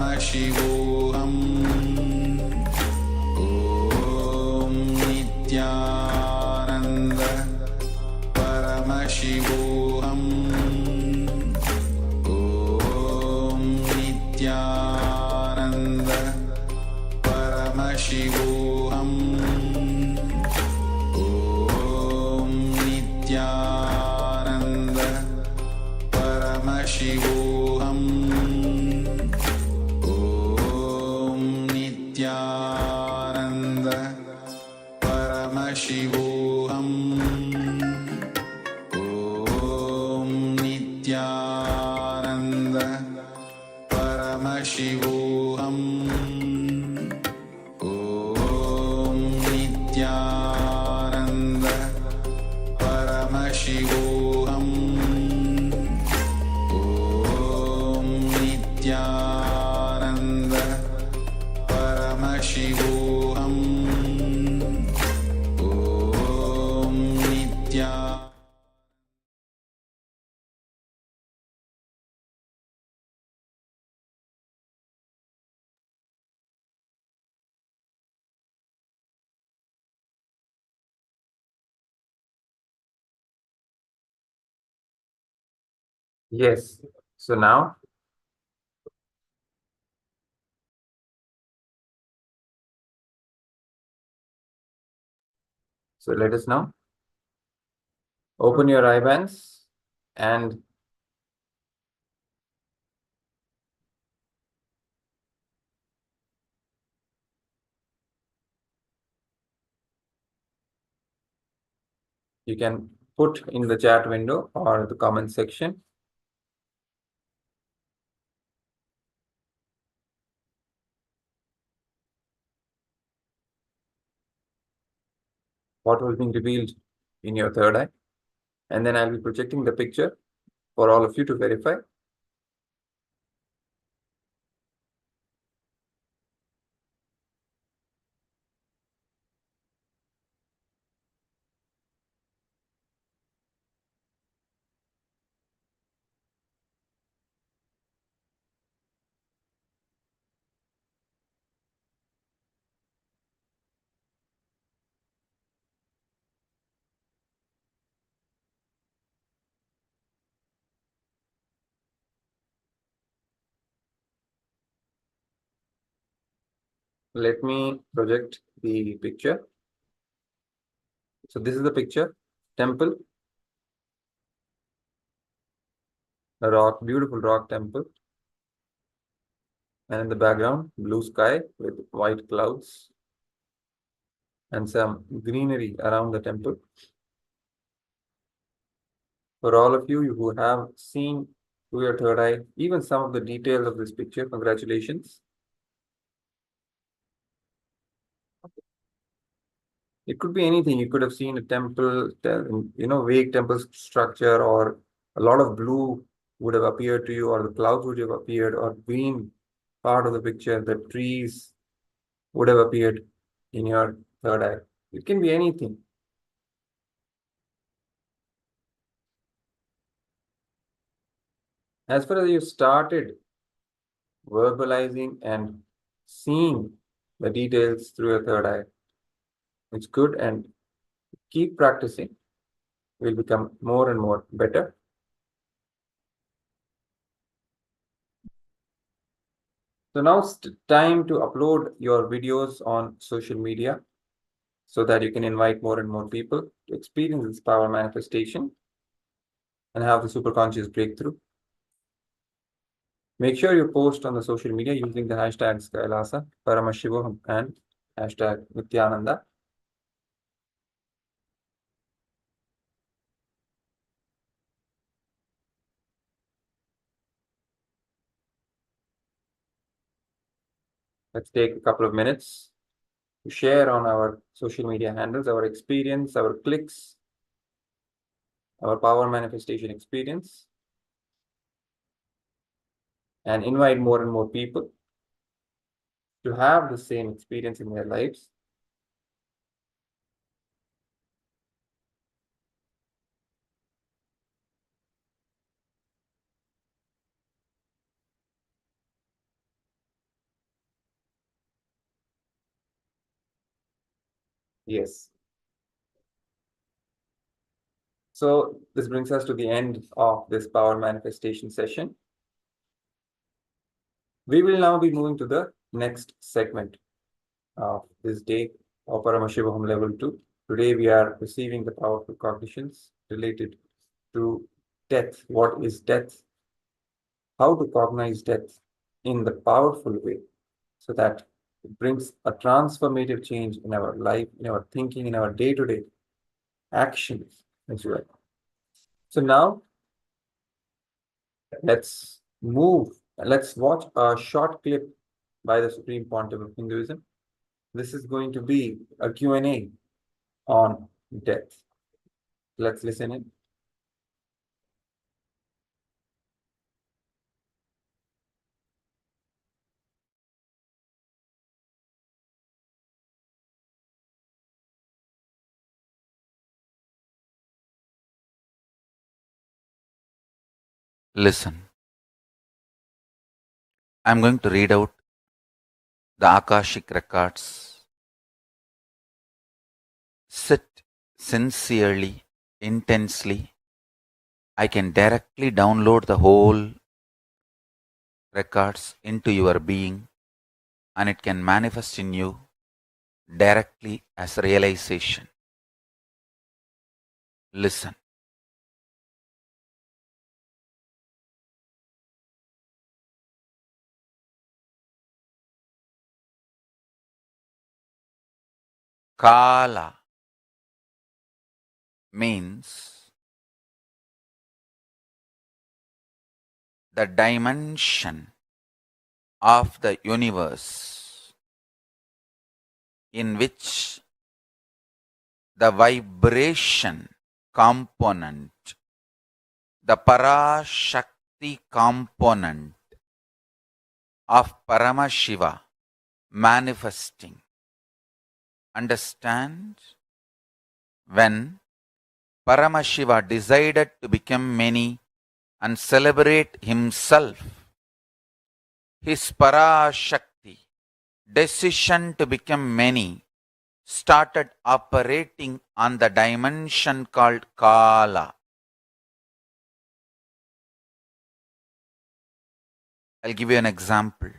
Paramashivoham. Om Nithyananda. Paramashivoham. Om Nithyananda. Paramashivoham. Om Nithyananda. Paramashivoham. Om Nithyananda. Paramashivoham. Om Nithyananda. Paramashivoham. Om Nithyananda. Paramashivoham. Om Nithyananda. Paramashivoham. Om Nithyananda. Yes. So now, so let us now open your eye bands and you can put in the chat window or the comment section what will be revealed in your third eye. And then I'll be projecting the picture for all of you to verify. Let me project the picture. So this is the picture, temple, a rock, beautiful rock temple. And in the background, blue sky with white clouds and some greenery around the temple. For all of you who have seen through your third eye, even some of the details of this picture, congratulations. It could be anything. You could have seen a temple, vague temple structure, or a lot of blue would have appeared to you, or the clouds would have appeared, or green part of the picture, the trees would have appeared in your third eye. It can be anything. As far as you started verbalizing and seeing the details through your third eye, it's good, and keep practicing. Will become more and more better. So now it's time to upload your videos on social media so that you can invite more and more people to experience this power manifestation and have the superconscious breakthrough. Make sure you post on the social media using the hashtags KAILASA, Paramashivoham, and hashtag Nithyananda. Let's take a couple of minutes to share on our social media handles, our experience, our clicks, our power manifestation experience, and invite more and more people to have the same experience in their lives. Yes. So this brings us to the end of this power manifestation session. We will now be moving to the next segment of this day of Paramashivoham Level 2. Today we are receiving the powerful cognitions related to death. What is death? How to cognize death in the powerful way so that it brings a transformative change in our life, in our thinking, in our day-to-day actions as well. So now let's watch a short clip by the Supreme Pontiff of Hinduism. This is going to be a Q&A on death. Let's listen in. Listen, I'm going to read out the Akashic records. Sit sincerely, intensely. I can directly download the whole records into your being and it can manifest in you directly as realization. Listen. Kala means the dimension of the universe in which the vibration component, the Parashakti component of Paramashiva manifesting. Understand? When Paramashiva decided to become many and celebrate himself, his Parashakti, decision to become many, started operating on the dimension called Kala. I'll give you an example.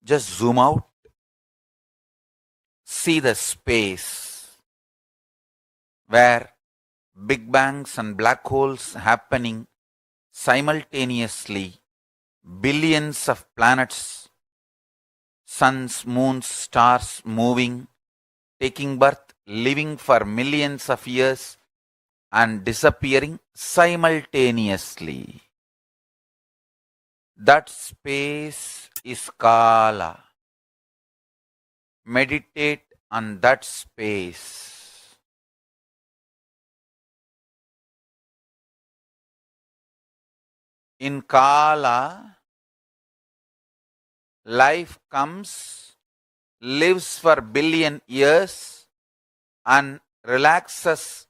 Just zoom out. See the space where big bangs and black holes happening simultaneously, billions of planets, suns, moons, stars moving, taking birth, living for millions of years and disappearing simultaneously. That space is Kala. Meditate on that space. In Kala, life comes, lives for billion years and relaxes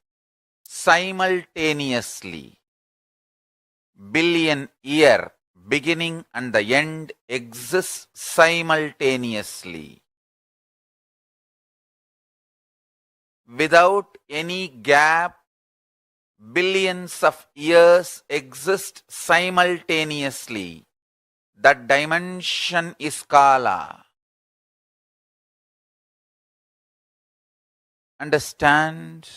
simultaneously. Billion year beginning and the end exists simultaneously. Without any gap, billions of years exist simultaneously. That dimension is Kala. Understand?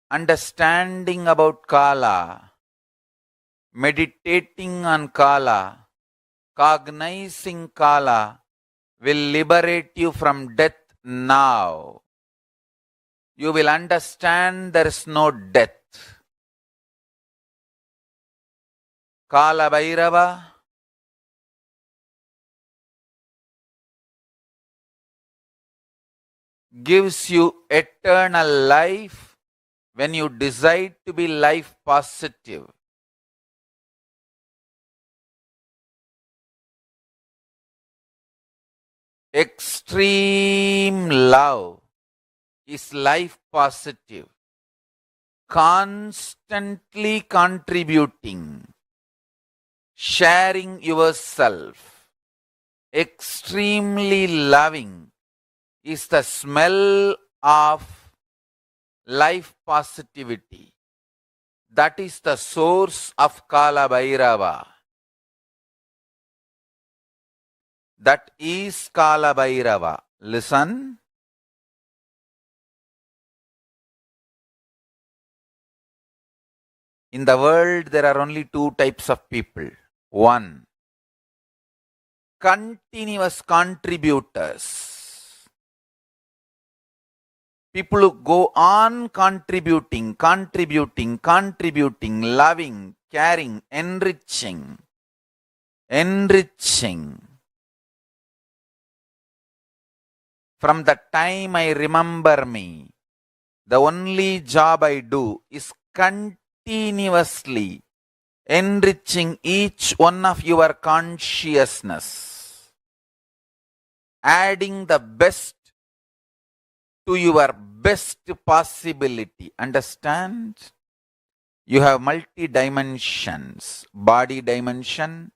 Understanding about Kala, meditating on Kala, cognizing Kala will liberate you from death now. You will understand there is no death. Kala Bhairava gives you eternal life when you decide to be life positive. Extreme love is life positive. constantly contributing, sharing yourself, extremely loving is the smell of life positivity. That is the source of Kala Bhairava. That is Kala Bhairava. Listen. In the world, there are only two types of people. One, continuous contributors. People who go on contributing, loving, caring, enriching. From the time I remember me, the only job I do is continuously enriching each one of your consciousness, adding the best to your best possibility. Understand? You have multi-dimensions: body dimension,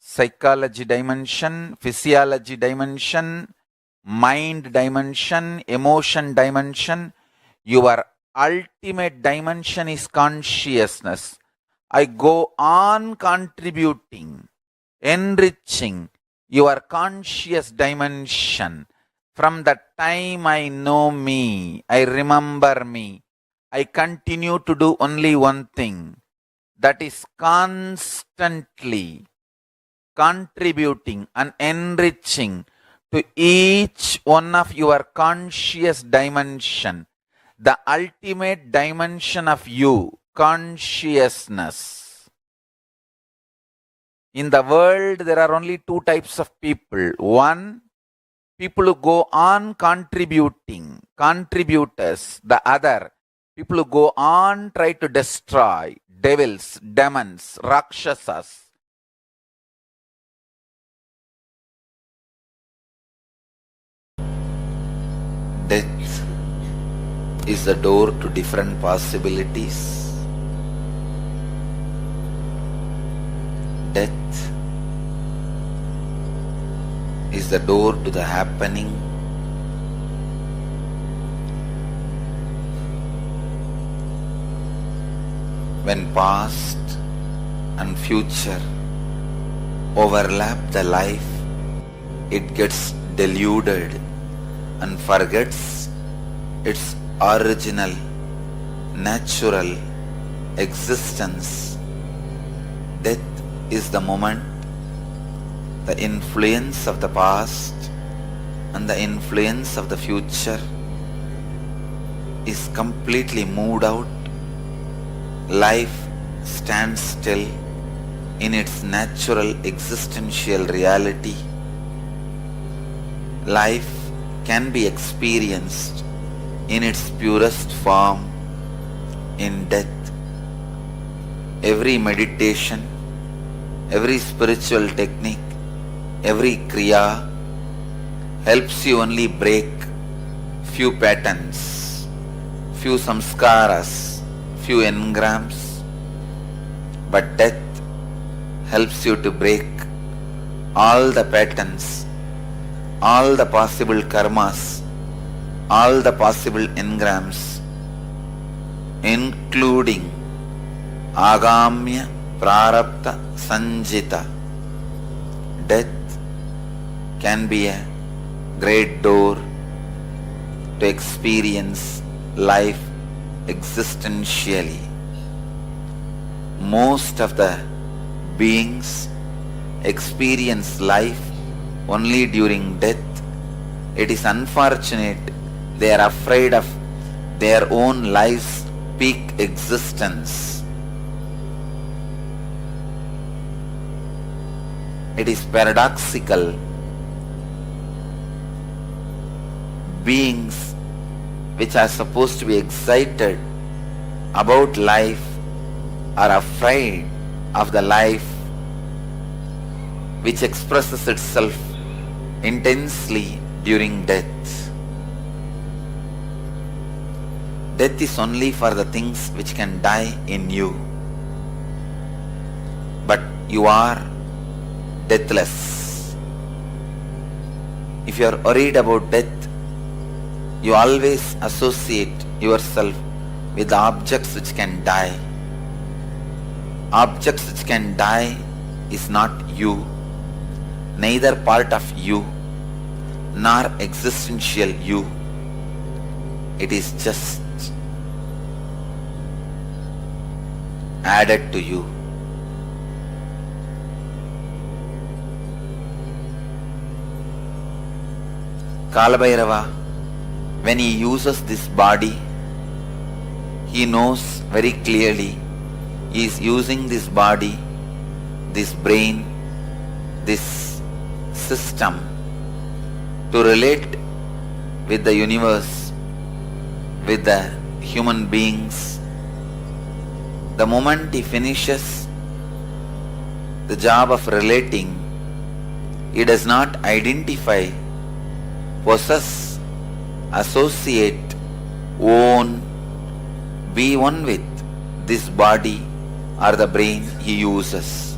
psychology dimension, physiology dimension, mind dimension, emotion dimension. Your ultimate dimension is consciousness. I go on contributing, enriching your conscious dimension. From the time I know me, I remember me, I continue to do only one thing, that is constantly contributing and enriching to each one of your conscious dimension, the ultimate dimension of you, consciousness. In the world, there are only two types of people. One, people who go on contributing, contributors. The other, people who go on try to destroy, devils, demons, rakshasas. Death is the door to different possibilities. Death is the door to the happening. When past and future overlap the life, it gets deluded and forgets its original, natural existence. Death is the moment the influence of the past and the influence of the future is completely moved out. Life stands still in its natural existential reality. Life can be experienced in its purest form in death. Every meditation, every spiritual technique, every kriya helps you only break few patterns, few samskaras, few engrams, but death helps you to break all the patterns, all the possible karmas, all the possible engrams, including agamya prarabdha sanjita. Death can be a great door to experience life existentially. Most of the beings experience life only during death. It is unfortunate they are afraid of their own life's peak existence. It is paradoxical. Beings which are supposed to be excited about life are afraid of the life which expresses itself intensely during death. death is only for the things which can die in you. But you are deathless. If you are worried about death, you always associate yourself with the objects which can die. Objects which can die is not you, neither part of you, nor existential you. It is just added to you. Kalabhairava, when he uses this body, he knows very clearly he is using this body, this brain, this system to relate with the universe, with the human beings. The moment he finishes the job of relating, he does not identify, possess, associate, own, be one with this body or the brain he uses.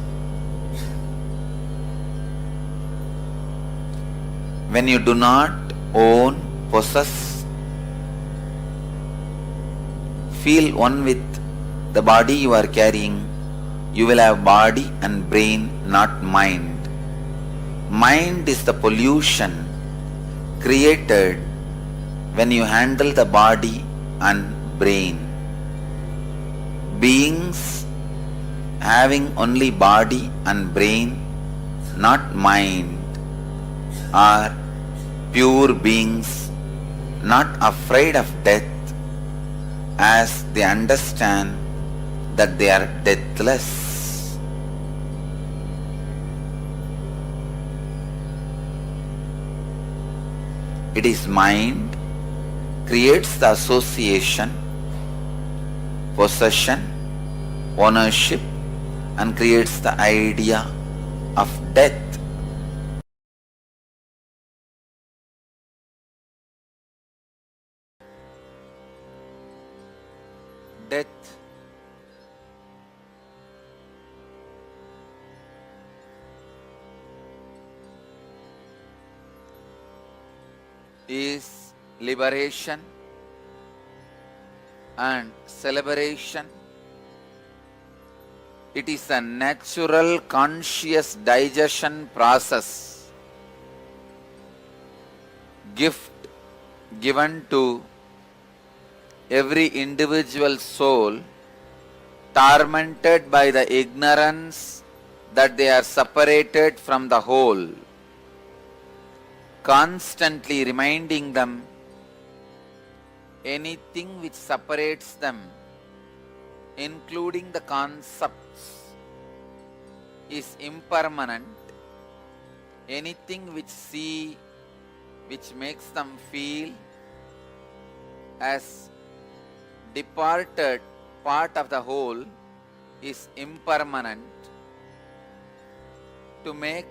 When you do not own, possess, feel one with the body you are carrying, you will have body and brain, not mind. Mind is the pollution created when you handle the body and brain. Beings having only body and brain, not mind, are pure beings, not afraid of death, as they understand that they are deathless. It is mind creates the association, possession, ownership, and creates the idea of death. Death is liberation and celebration. It is a natural conscious digestion process, gift given to every individual soul tormented by the ignorance that they are separated from the whole, constantly reminding them anything which separates them, including the concepts, is impermanent. Anything which makes them feel as departed part of the whole is impermanent. To make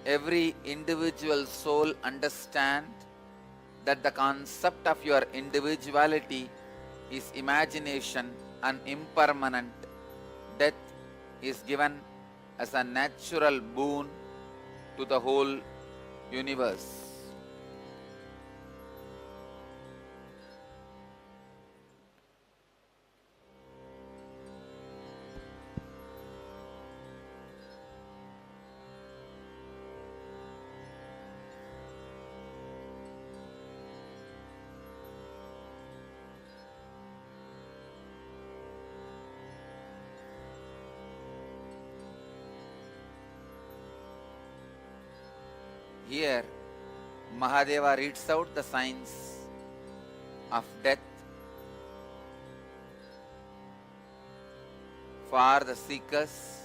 every individual soul understand that the concept of your individuality is imagination and impermanent, death is given as a natural boon to the whole universe. Here, Mahadeva reads out the signs of death for the seekers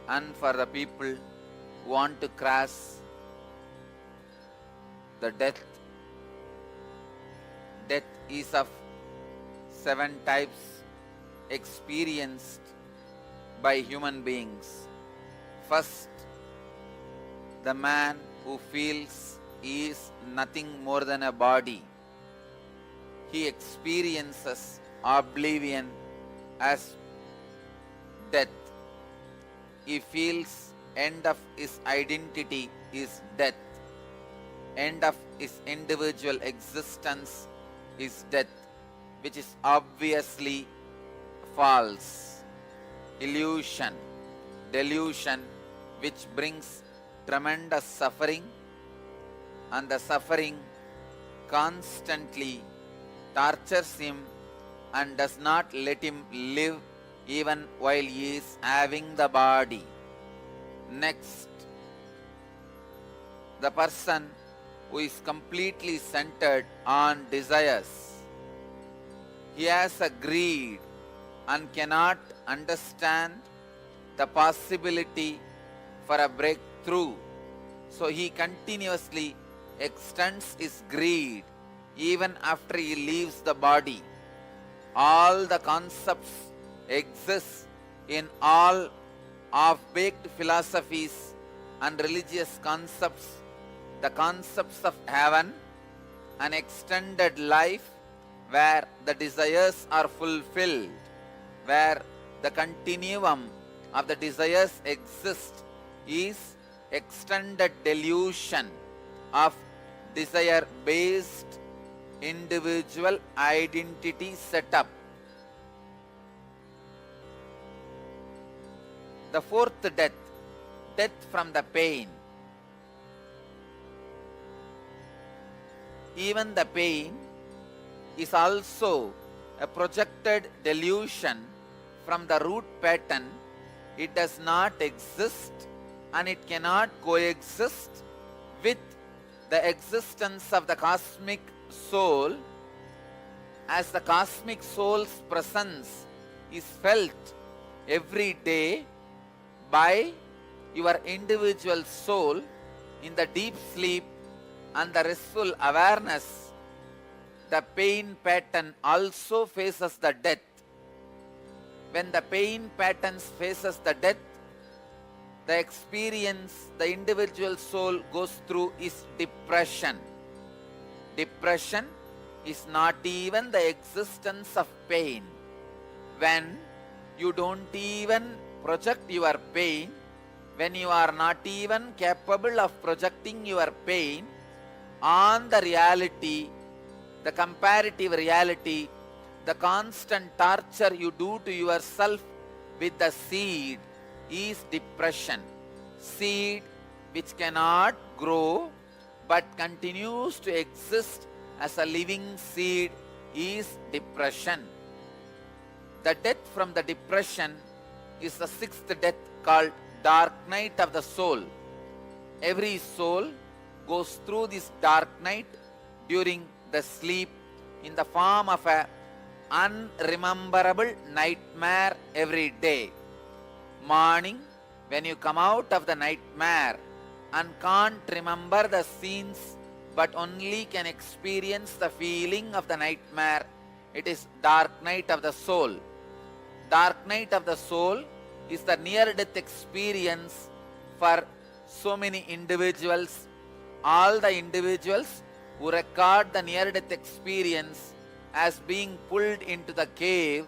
and for the people who want to cross the death. Death is of 7 types experienced by human beings. First, the man who feels he is nothing more than a body. he experiences oblivion as death. He feels end of his identity is death. End of his individual existence is death, which is obviously false. Illusion, delusion, which brings tremendous suffering, and the suffering constantly tortures him and does not let him live even while he is having the body. Next, the person who is completely centered on desires. He has a greed and cannot understand the possibility for a breakthrough. So he continuously extends his greed even after he leaves the body. All the concepts exist in all half-baked philosophies and religious concepts, the concepts of heaven, an extended life where the desires are fulfilled, where the continuum of the desires exist, is extended delusion of desire-based individual identity setup. The fourth death, death from the pain. Even the pain is also a projected delusion from the root pattern. It does not exist and it cannot coexist with the existence of the cosmic soul, as the cosmic soul's presence is felt every day by your individual soul in the deep sleep and the restful awareness. The pain pattern also faces the death. When the pain pattern faces the death, the experience the individual soul goes through is depression. Depression is not even the existence of pain. When you don't even project your pain, when you are not even capable of projecting your pain on the reality, the comparative reality, the constant torture you do to yourself with the seed is depression. Seed which cannot grow but continues to exist as a living seed is depression. The death from the depression is the sixth death, called dark night of the soul. Every soul goes through this dark night during the sleep in the form of a unrememberable nightmare every day. Morning, when you come out of the nightmare and can't remember the scenes but only can experience the feeling of the nightmare, it is dark night of the soul. Dark night of the soul is the near-death experience for so many individuals. All the individuals who record the near-death experience as being pulled into the cave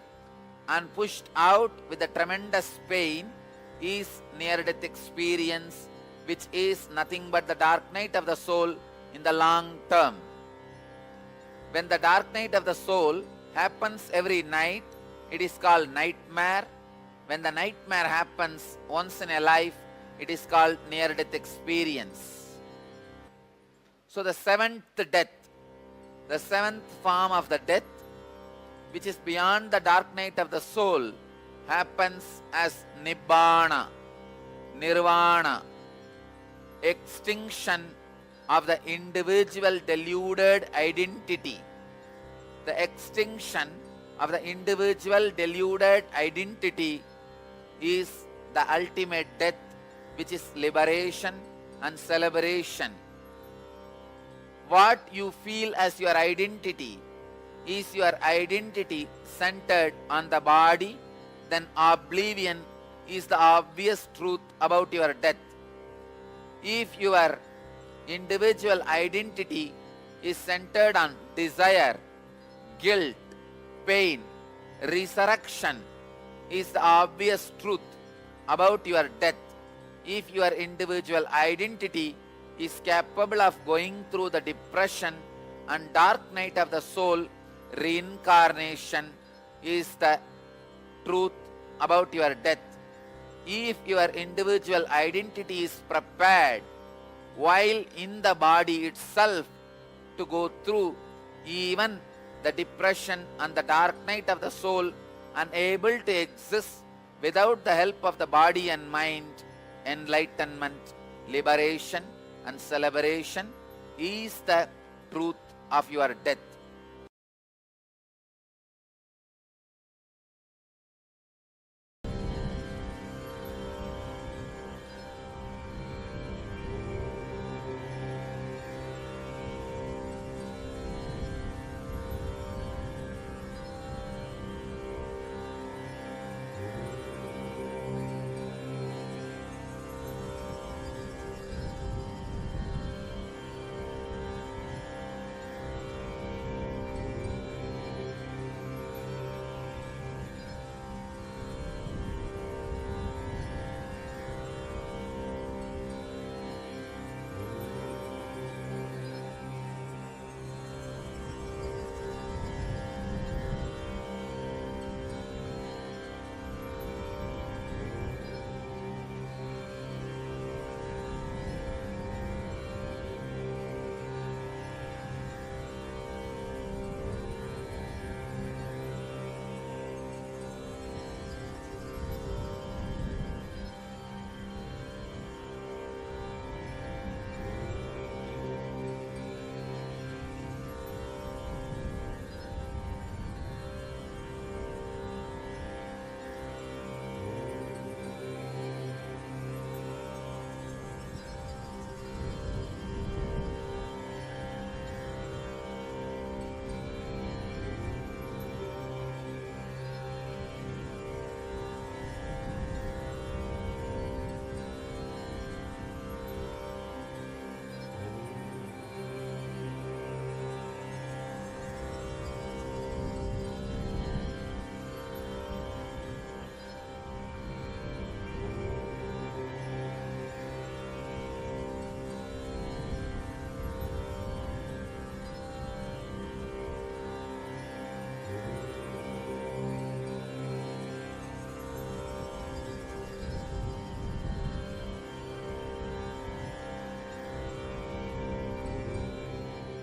and pushed out with a tremendous pain is near-death experience, which is nothing but the dark night of the soul in the long term. When the dark night of the soul happens every night, it is called nightmare. When the nightmare happens once in a life, it is called near-death experience. So the seventh death, the seventh form of the death, which is beyond the dark night of the soul, happens as nibbana, nirvana, extinction of the individual deluded identity. The extinction of the individual deluded identity is the ultimate death, which is liberation and celebration. What you feel as your identity is your identity centered on the body, then oblivion is the obvious truth about your death. If your individual identity is centered on desire, guilt, pain, resurrection is the obvious truth about your death. If your individual identity is capable of going through the depression and dark night of the soul, reincarnation is the truth about your death. If your individual identity is prepared while in the body itself to go through even the depression and the dark night of the soul, unable to exist without the help of the body and mind, enlightenment, liberation and celebration is the truth of your death.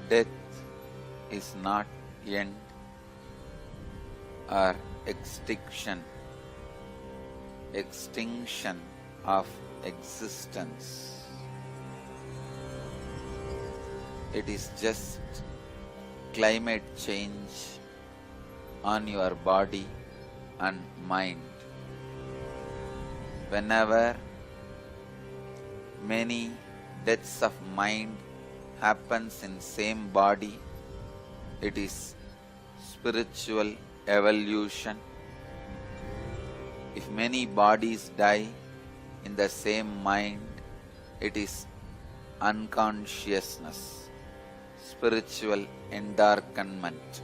Death is not end or extinction of existence. It is just climate change on your body and mind. Whenever many deaths of mind happens in same body, it is spiritual evolution. If many bodies die in the same mind, it is unconsciousness, spiritual endarkenment.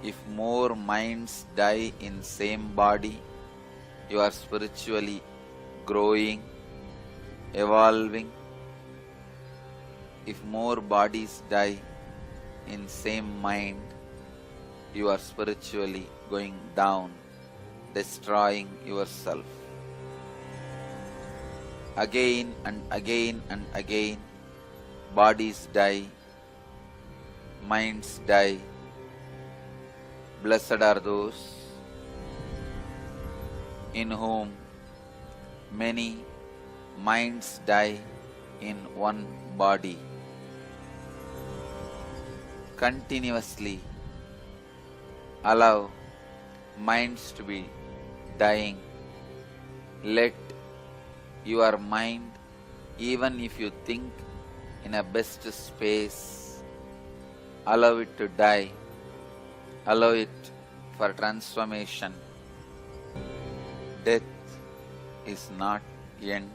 If more minds die in same body, you are spiritually growing, evolving. If more bodies die in same mind, you are spiritually going down, destroying yourself. Again and again and again, bodies die, minds die. Blessed are those in whom many minds die in one body. Continuously allow minds to be dying. Let your mind, even if you think in a best space, allow it to die. Allow it for transformation. Death is not end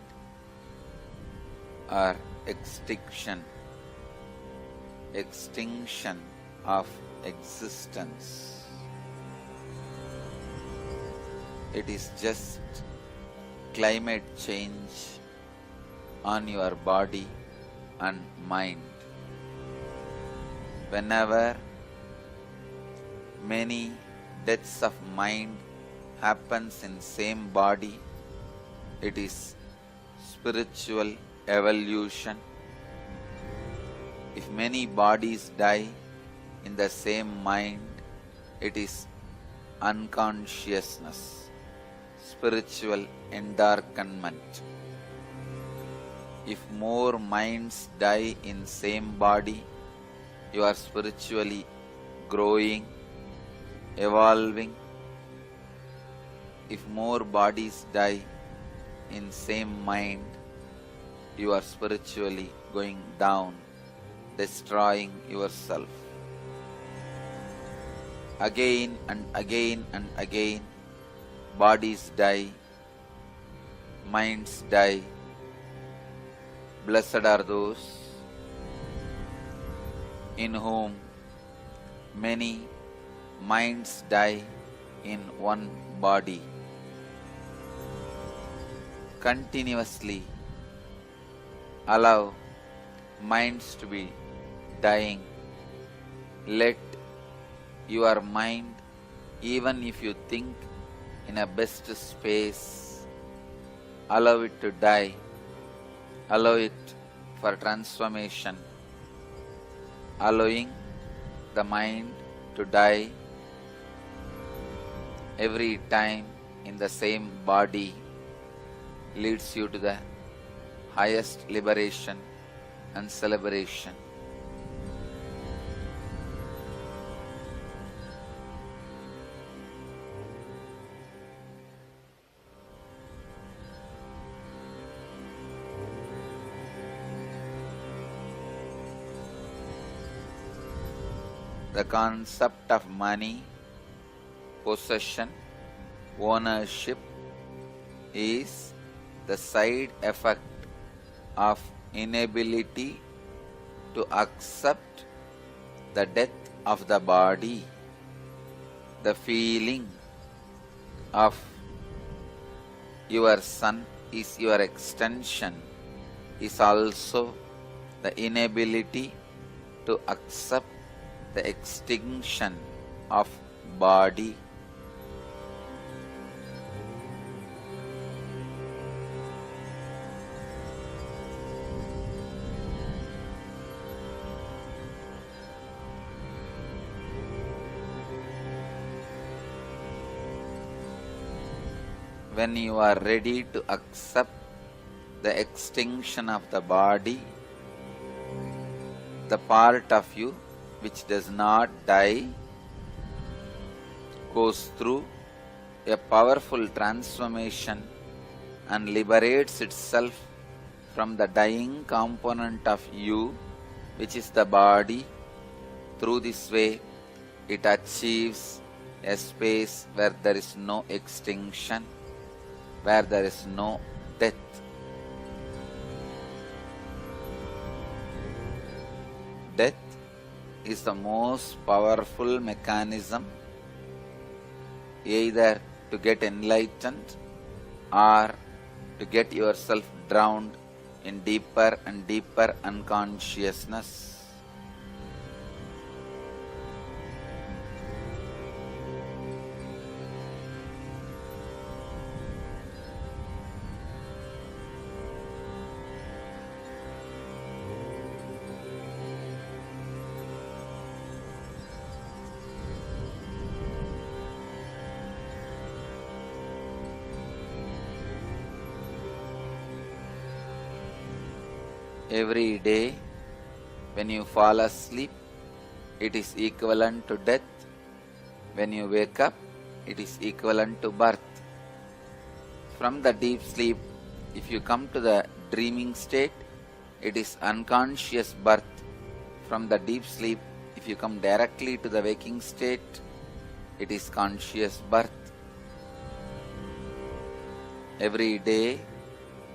or extinction of existence. It is just climate change on your body and mind. Whenever many deaths of mind happens in same body, it is spiritual evolution. If many bodies die in the same mind, it is unconsciousness, spiritual endarkenment. If more minds die in same body, you are spiritually growing, evolving. If more bodies die in same mind, you are spiritually going down, destroying yourself. Again and again and again, bodies die, minds die. Blessed are those in whom many minds die in one body. Continuously allow minds to be dying. Let your mind, even if you think in a best space, allow it to die. Allow it for transformation. Allowing the mind to die every time in the same body leads you to the highest liberation and celebration. The concept of money, possession, ownership is the side effect of inability to accept the death of the body. The feeling of your son is your extension is also the inability to accept the extinction of body. When you are ready to accept the extinction of the body, the part of you which does not die goes through a powerful transformation and liberates itself from the dying component of you, which is the body. Through this way, it achieves a space where there is no extinction, where there is no death. Death is the most powerful mechanism either to get enlightened or to get yourself drowned in deeper and deeper unconsciousness. Every day when you fall asleep, it is equivalent to death. When you wake up, it is equivalent to birth. From the deep sleep, if you come to the dreaming state, it is unconscious birth. From the deep sleep, if you come directly to the waking state, it is conscious birth. Every day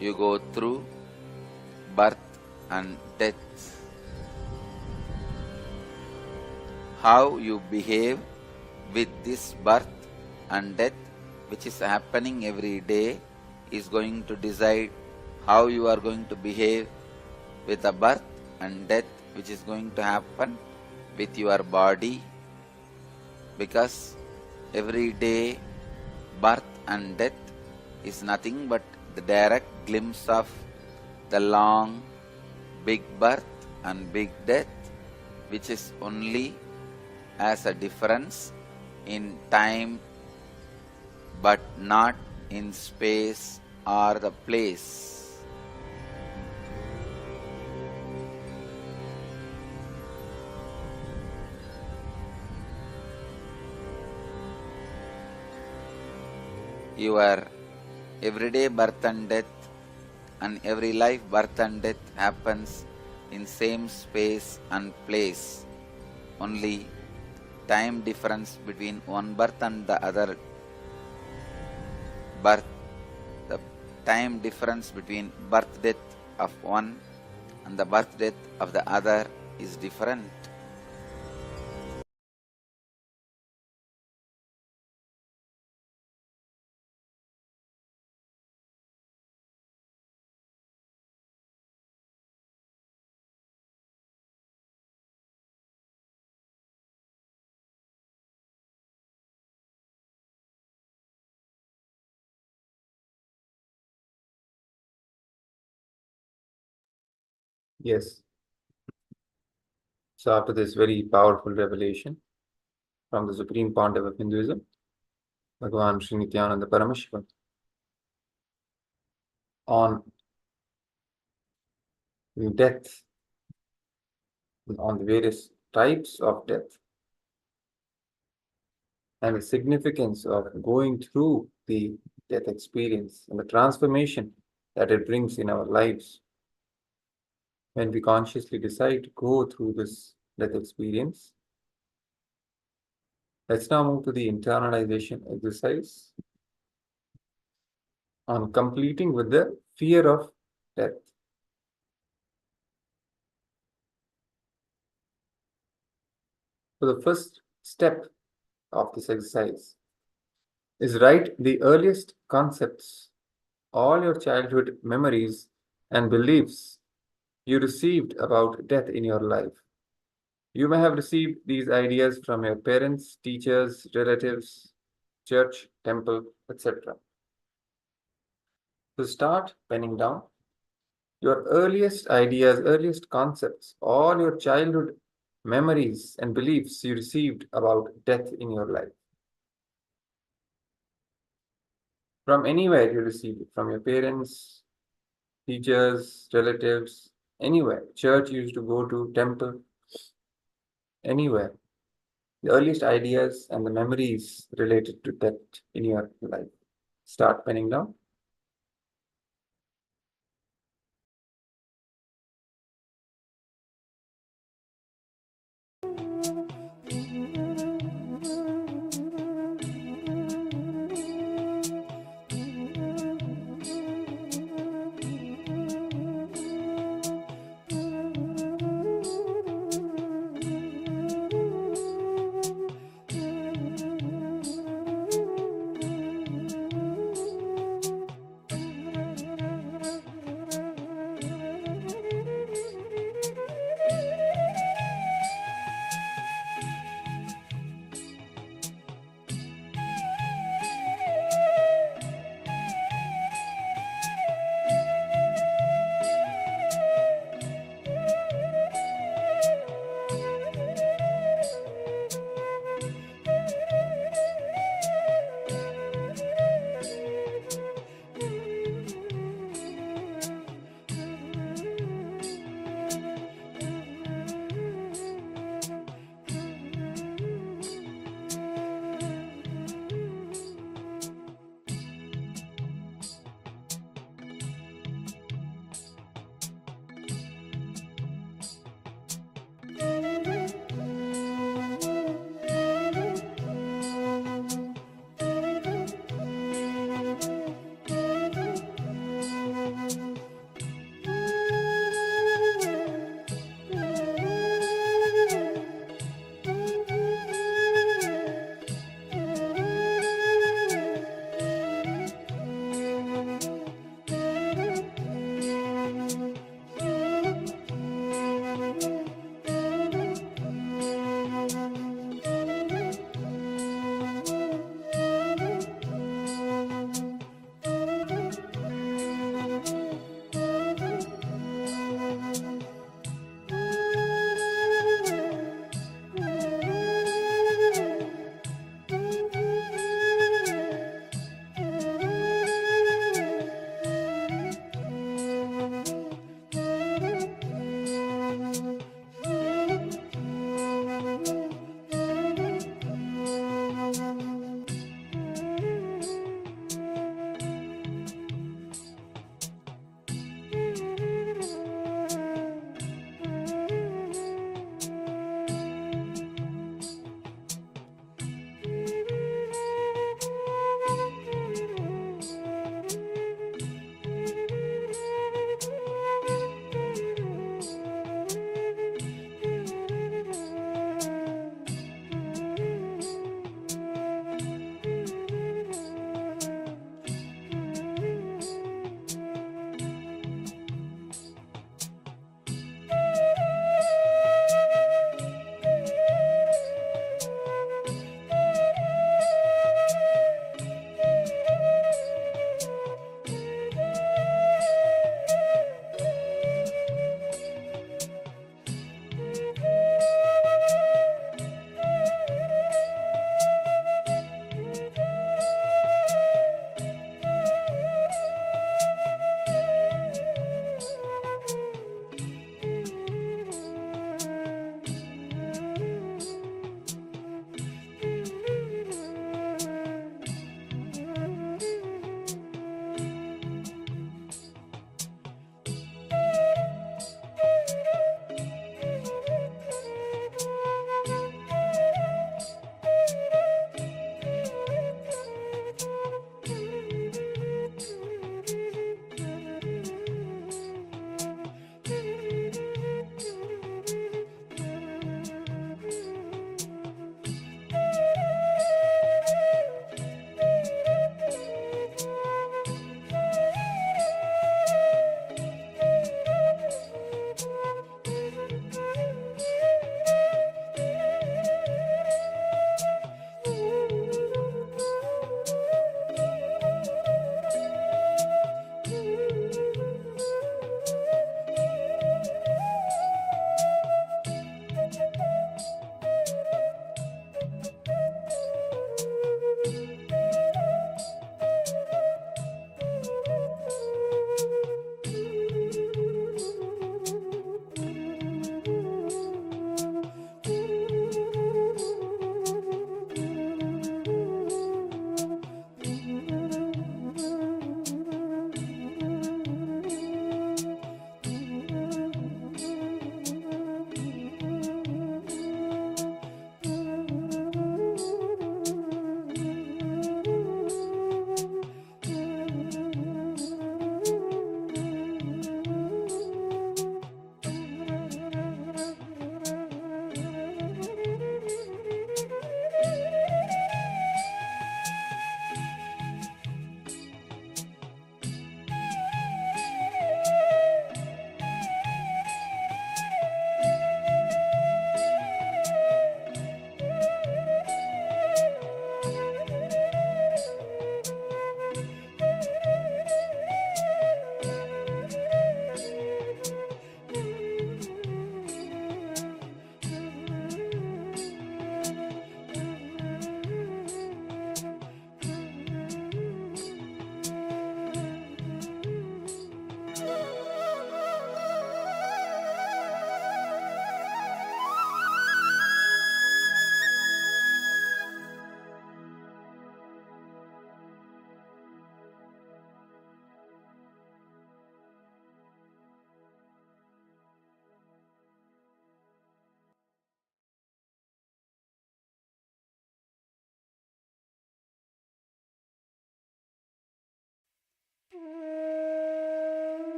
you go through birth and death. how you behave with this birth and death which is happening every day is going to decide how you are going to behave with the birth and death which is going to happen with your body, because every day birth and death is nothing but the direct glimpse of the long big birth and big death, which is only as a difference in time but not in space or the place. Your everyday birth and death and every life birth and death happens in same space and place. Only time difference between one birth and the other birth, the time difference between birth death of one and the birth death of the other is different. Yes. So after this very powerful revelation from the Supreme Pontiff of Hinduism, Bhagavan Sri Nithyananda Paramashivoham, on death, on the various types of death, and the significance of going through the death experience and the transformation that it brings in our lives when we consciously decide to go through this death experience. Let's now move to the internalization exercise on completing with the fear of death. So the first step of this exercise is write the earliest concepts, all your childhood memories and beliefs you received about death in your life. You may have received these ideas from your parents, teachers, relatives, church, temple, etc. So start penning down your earliest ideas, earliest concepts, all your childhood memories and beliefs you received about death in your life. From anywhere you received it, from your parents, teachers, relatives, anywhere. Church you used to go to, temple, anywhere. The earliest ideas and the memories related to death in your life. Start penning down.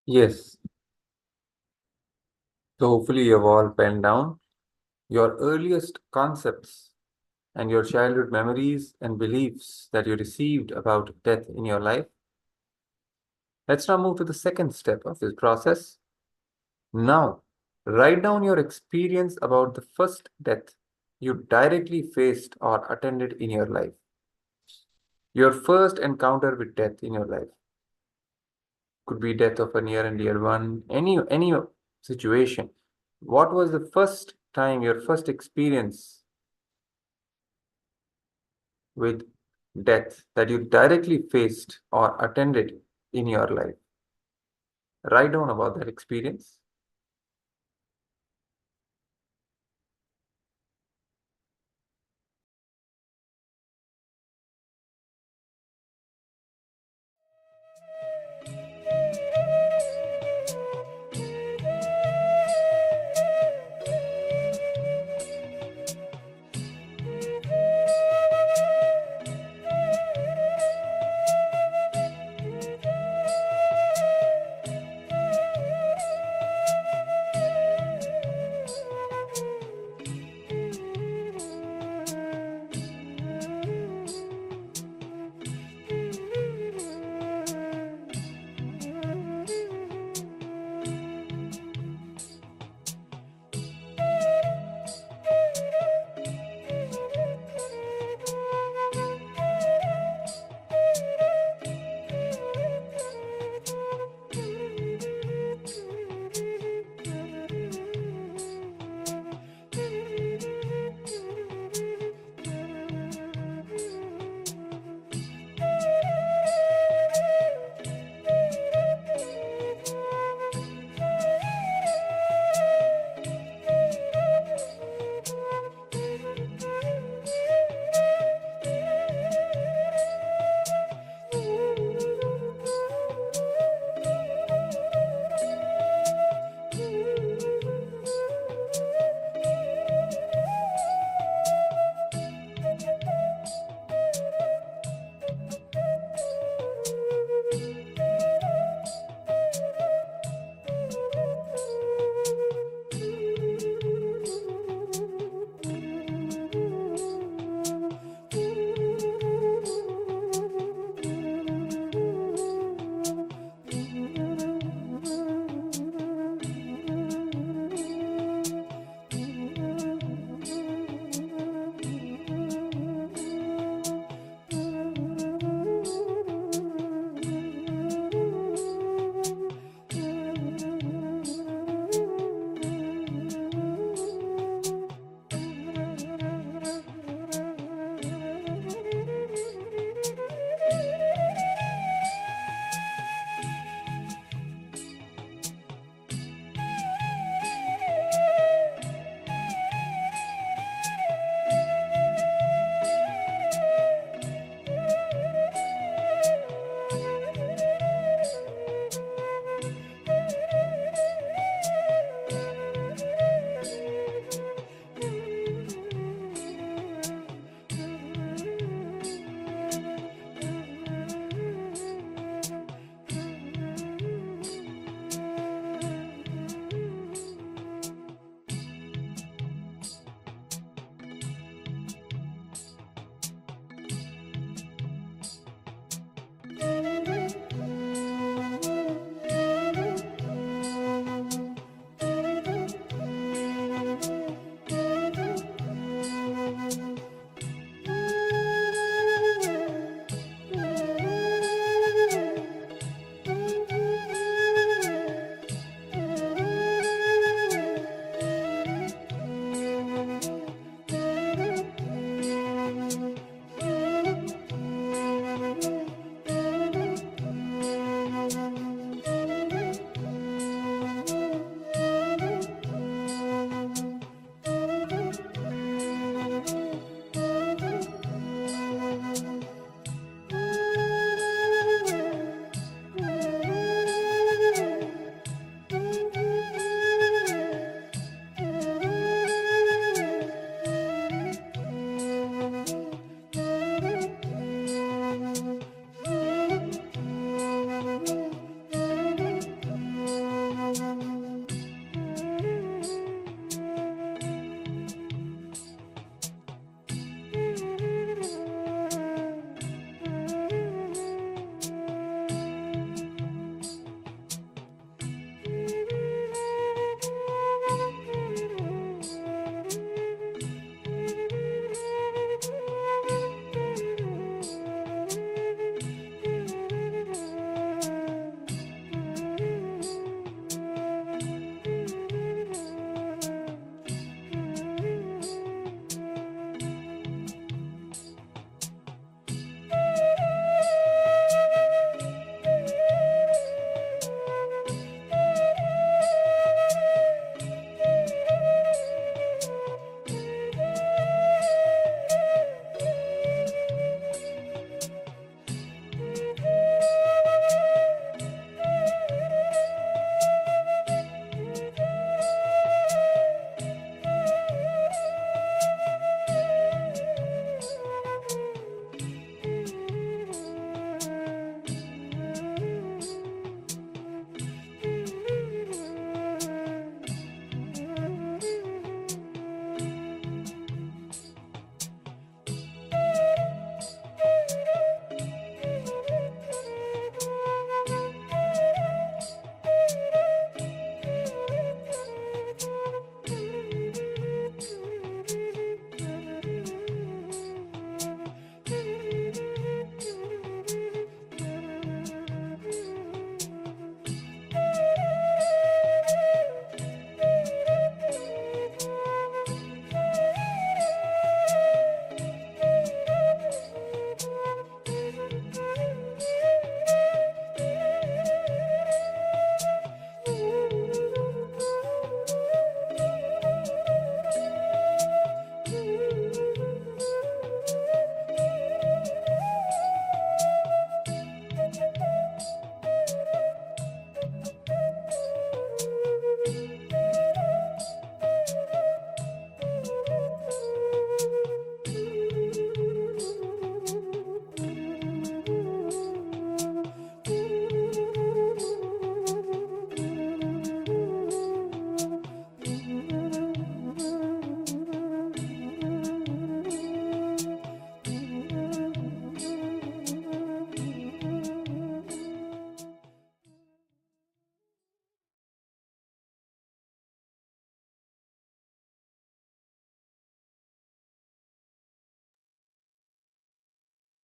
Yes. So hopefully you've all penned down your earliest concepts and your childhood memories and beliefs that you received about death in your life. Let's now move to the second step of this process. Now, write down your experience about the first death you directly faced or attended in your life. Your first encounter with death in your life. Could be death of a near and dear one, any situation. What was the first time, your first experience with death that you directly faced or attended in your life? Write down about that experience.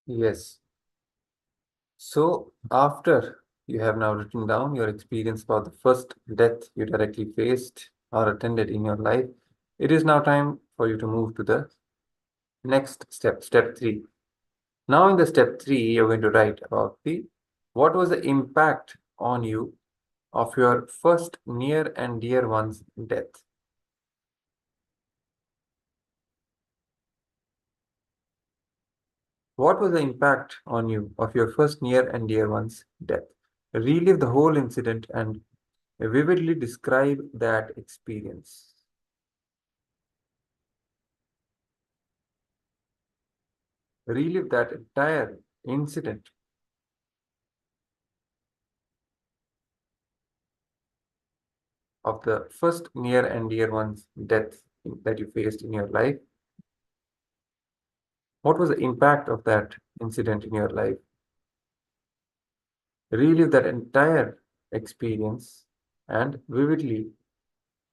Yes. So after you have now written down your experience about the first death you directly faced or attended in your life, it is now time for you to move to the next step, step 3. Now in the step 3, you're going to write about what was the impact on you of your first near and dear one's death. What was the impact on you of your first near and dear one's death? Relive the whole incident and vividly describe that experience. Relive that entire incident of the first near and dear one's death that you faced in your life. What was the impact of that incident in your life? Relive that entire experience and vividly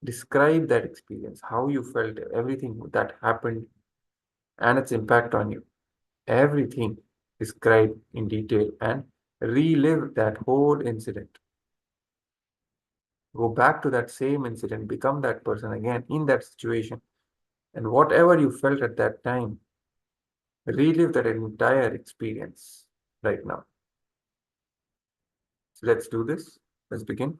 describe that experience, how you felt, everything that happened, and its impact on you. Everything describe in detail and relive that whole incident. Go back to that same incident, become that person again in that situation. And whatever you felt at that time, relive that entire experience right now. So let's do this. Let's begin.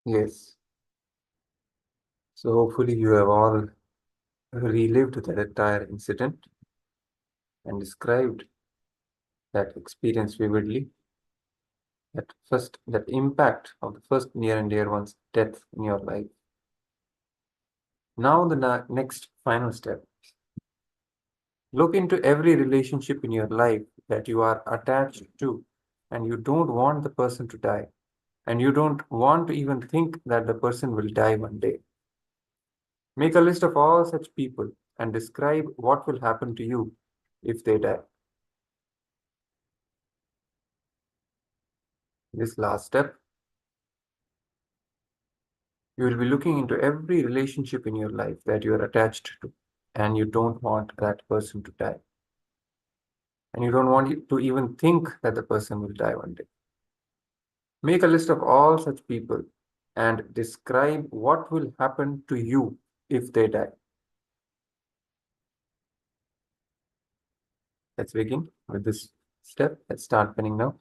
Yes. So hopefully you have all relived that entire incident and described that experience vividly. That impact of the first near and dear one's death in your life. Now the next final step. Look into every relationship in your life that you are attached to and you don't want the person to die. And you don't want to even think that the person will die one day. Make a list of all such people and describe what will happen to you if they die. This last step, you will be looking into every relationship in your life that you are attached to and you don't want that person to die. And you don't want to even think that the person will die one day. Make a list of all such people and describe what will happen to you if they die. Let's begin with this step. Let's start penning now.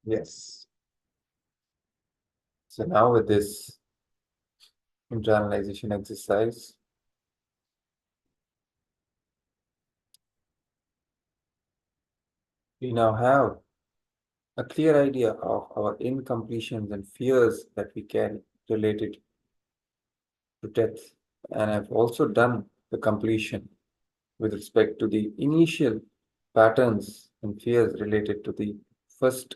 Yes. So now with this internalization exercise, we now have a clear idea of our incompletions and fears that we carry related to death. And I've also done the completion with respect to the initial patterns and fears related to the first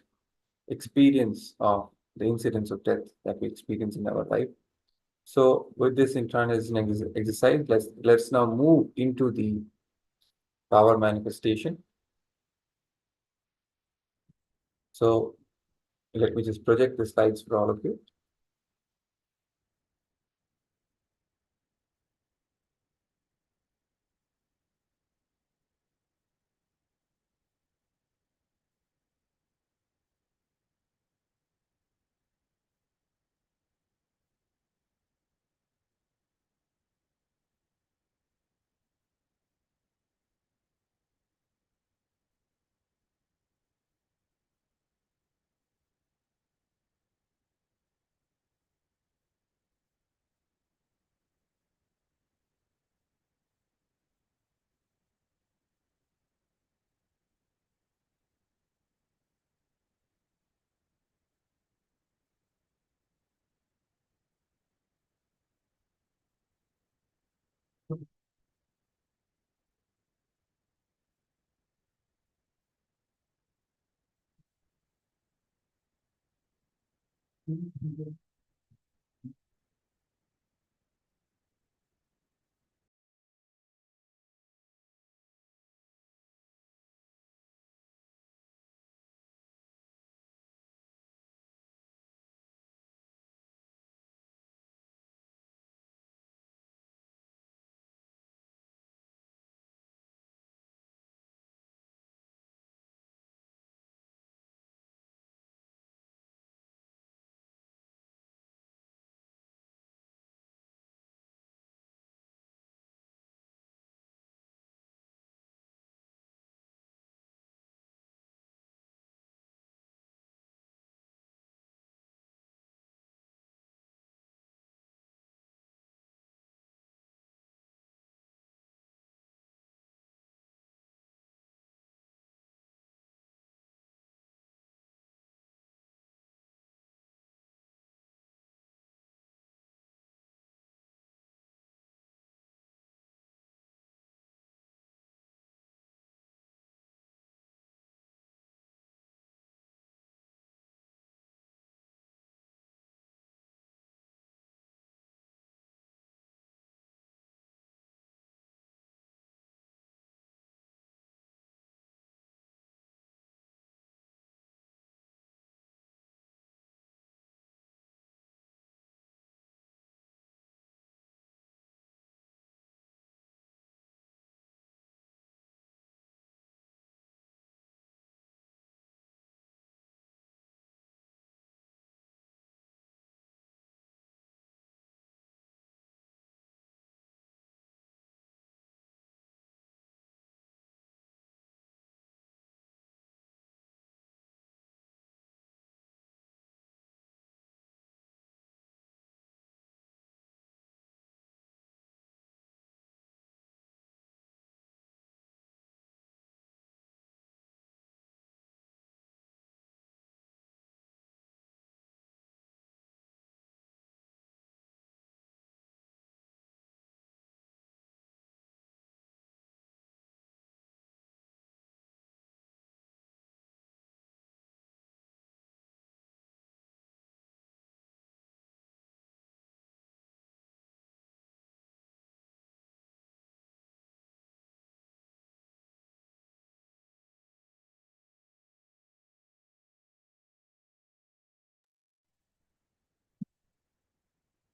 experience of the incidents of death that we experience in our life. So with this internalization exercise, let's now move into the power manifestation. So let me just project the slides for all of you.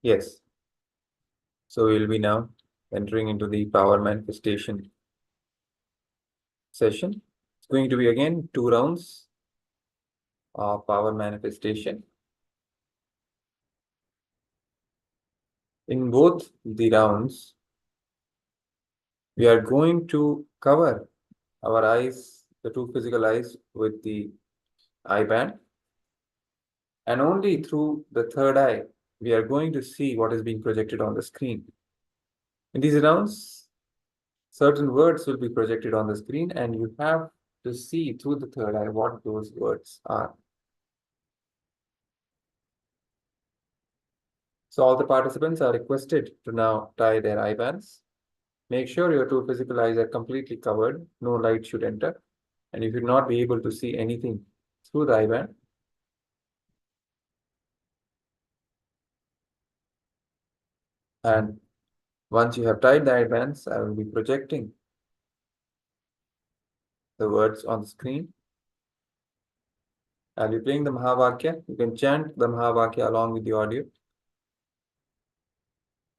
Yes. So we'll be now entering into the power manifestation session. It's going to be again 2 rounds of power manifestation. In both the rounds, we are going to cover our eyes, the two physical eyes, with the eye band. And only through the third eye, we are going to see what is being projected on the screen. In these rounds, certain words will be projected on the screen, and you have to see through the third eye what those words are. So all the participants are requested to now tie their eye bands. Make sure your two physical eyes are completely covered. No light should enter. And you should not be able to see anything through the eye band. And once you have tied the eye bands, I will be projecting the words on the screen. I'll be playing the Mahavakya. You can chant the Mahavakya along with the audio,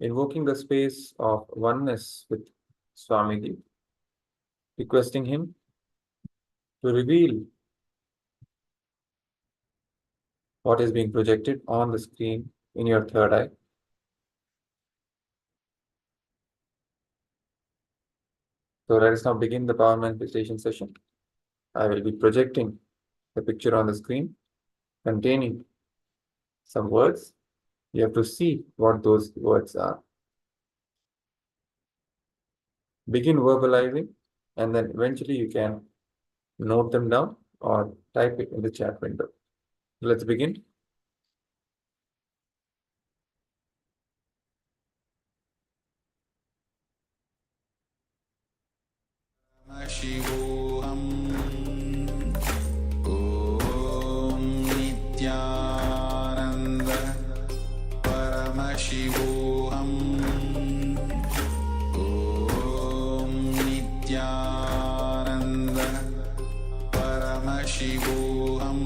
invoking the space of oneness with Swamiji, requesting him to reveal what is being projected on the screen in your third eye. So let us now begin the power manifestation session. I will be projecting the picture on the screen containing some words. You have to see what those words are. Begin verbalizing, and then eventually you can note them down or type it in the chat window. Let's begin. Paramashivoham Om Nithyananda Paramashivoham Om Nithyananda Paramashivoham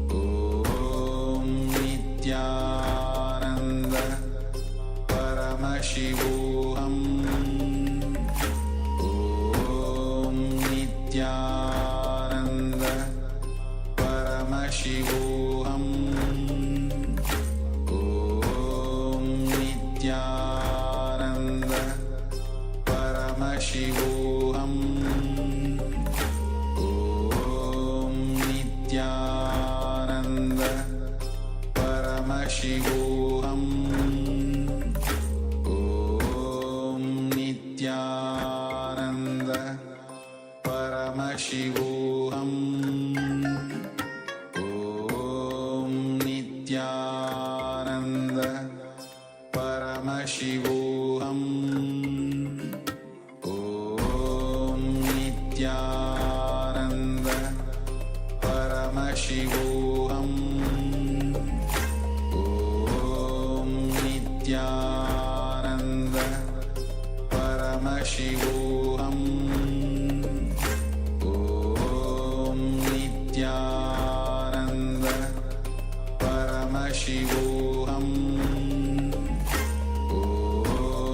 Om Nithyananda Paramashivoham Om Nithyananda Paramashivoham Om Nithyananda Paramashivoham Om Nithyananda Paramashivoham Om Nithyananda Paramashivoham Om Nithyananda Paramashivoham Om Nithyananda Paramashivoham Om Nithyananda Paramashivoham Om Nithyananda Paramashivoham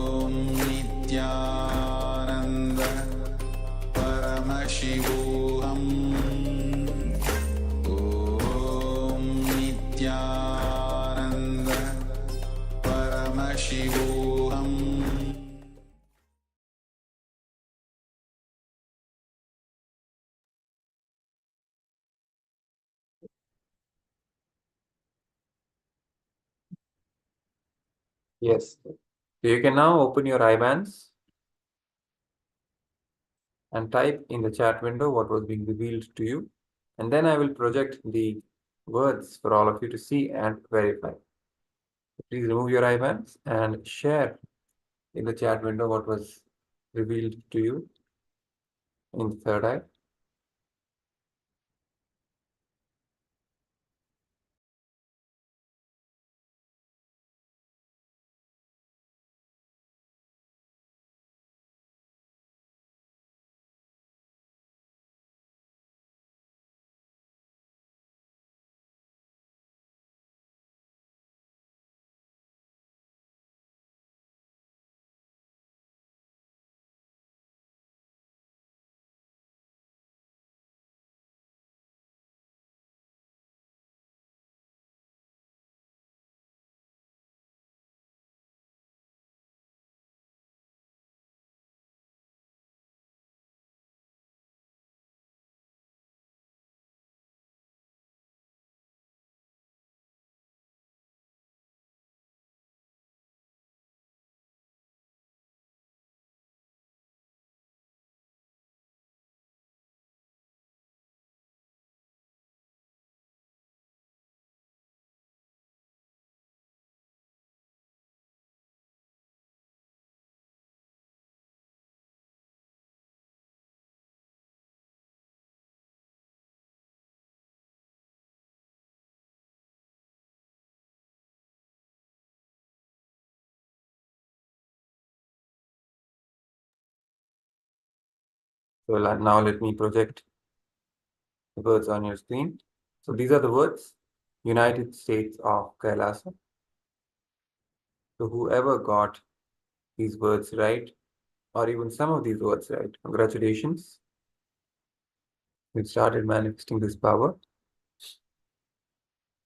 Om Nithyananda Paramashivoham Om Nithyananda Paramashivoham. Yes. So you can now open your eye bands and type in the chat window what was being revealed to you. And then I will project the words for all of you to see and verify. Please remove your eye bands and share in the chat window what was revealed to you in the third eye. So now let me project the words on your screen. So these are the words, United States of KAILASA. So whoever got these words right, or even some of these words right, congratulations. You've started manifesting this power.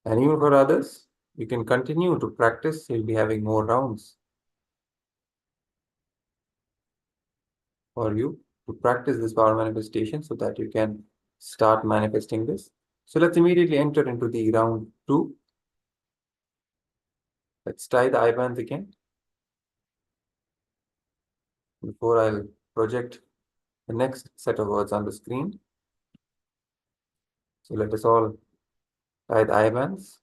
And even for others, you can continue to practice. You'll be having more rounds for you to practice this power manifestation so that you can start manifesting this. So let's immediately enter into the round 2. Let's tie the eye bands again. Before I'll project the next set of words on the screen. So let us all tie the eye bands.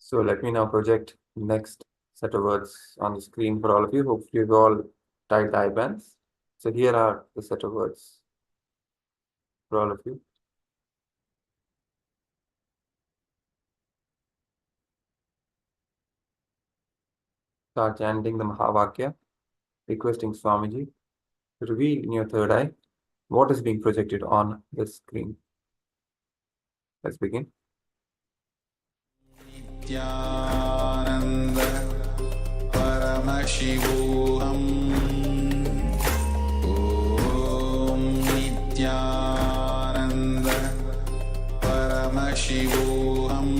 So let me now project the next set of words on the screen for all of you. Hopefully you've all tied the eye bands. So here are the set of words for all of you. Start chanting the Mahavakya, requesting Swamiji to reveal in your third eye what is being projected on the screen. Let's begin. Nithyananda Paramashivoham Om Nithyananda Paramashivoham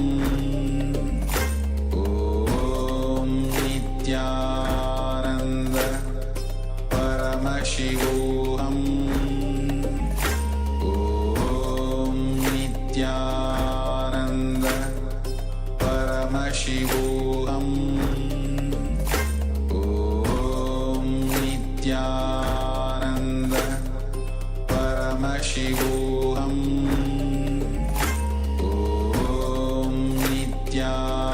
Om Nithyananda Paramashivoham Om Nithyananda Paramashivoham Om Nithyananda Paramashivoham Om Nithyananda Paramashivoham Om Nithyananda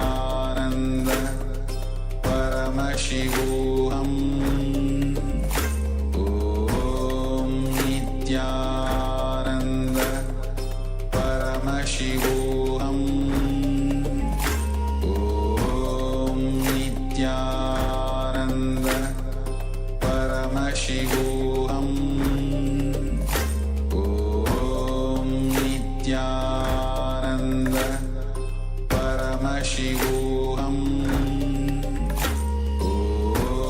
Paramashivoham Om Nithyananda Paramashivoham Om Nithyananda Paramashivoham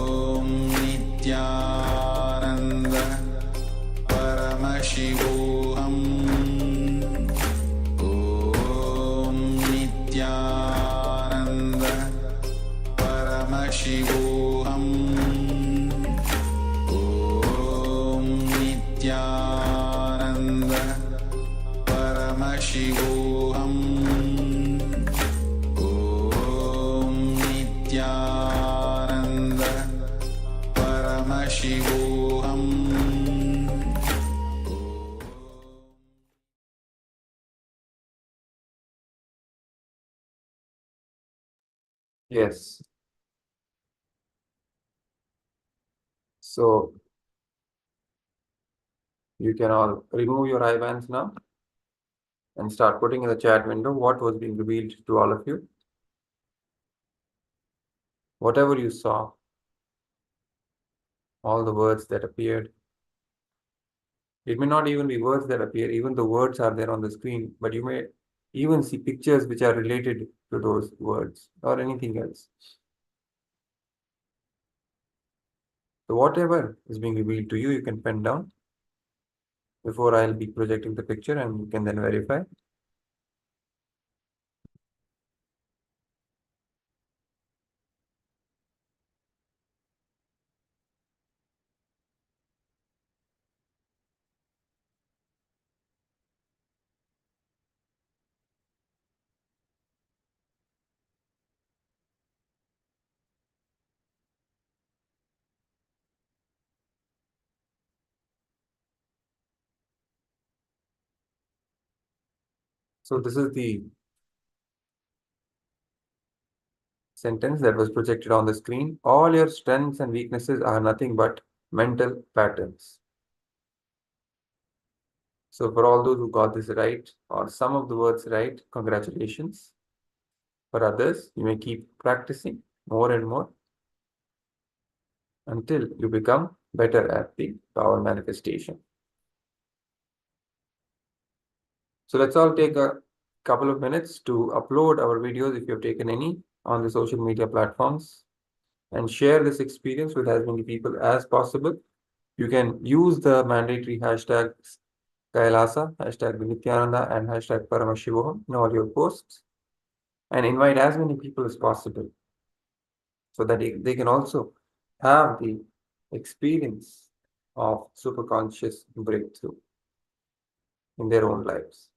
Om Nithyananda Paramashivoham Om Nithyananda Paramashivoham Om Nithyananda Paramashivoham Om Nithyananda Paramashivoham Yes. So you can all remove your eye bands now and start putting in the chat window what was being revealed to all of you. Whatever you saw, all the words that appeared, It may not even be words that appear, even the words are there on the screen, but you may even see pictures which are related to those words or anything else. So whatever is being revealed to you, you can pen down before I'll be projecting the picture, and you can then verify. So this is the sentence that was projected on the screen. All your strengths and weaknesses are nothing but mental patterns. So for all those who got this right, or some of the words right, congratulations. For others, you may keep practicing more and more until you become better at the power manifestation. So let's all take a couple of minutes to upload our videos, if you have taken any, on the social media platforms, and share this experience with as many people as possible. You can use the mandatory hashtags KAILASA, hashtag Nithyananda, and hashtag Paramashivoham in all your posts, and invite as many people as possible so that they can also have the experience of superconscious breakthrough in their own lives.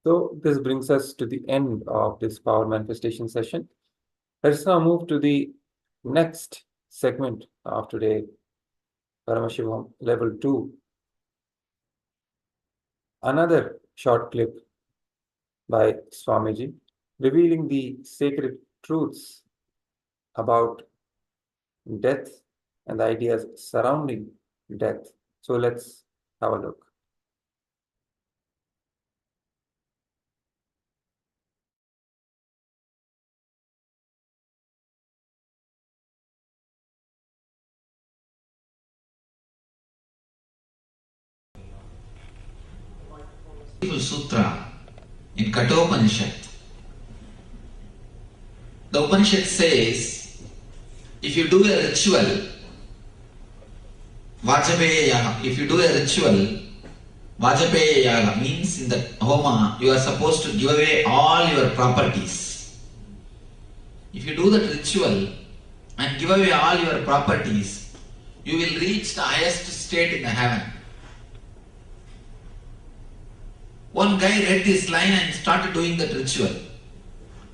So this brings us to the end of this power manifestation session. Let's now move to the next segment of today, Paramashivoham Level 2. Another short clip by Swamiji, revealing the sacred truths about death and the ideas surrounding death. So let's have a look. Sutra in Kathopanishad. The Upanishad says, if you do a ritual, Vajapeya Yaga, if you do a ritual, Vajapeya Yaga means in the Homa, you are supposed to give away all your properties. If you do that ritual and give away all your properties, you will reach the highest state in the heaven. One guy read this line and started doing that ritual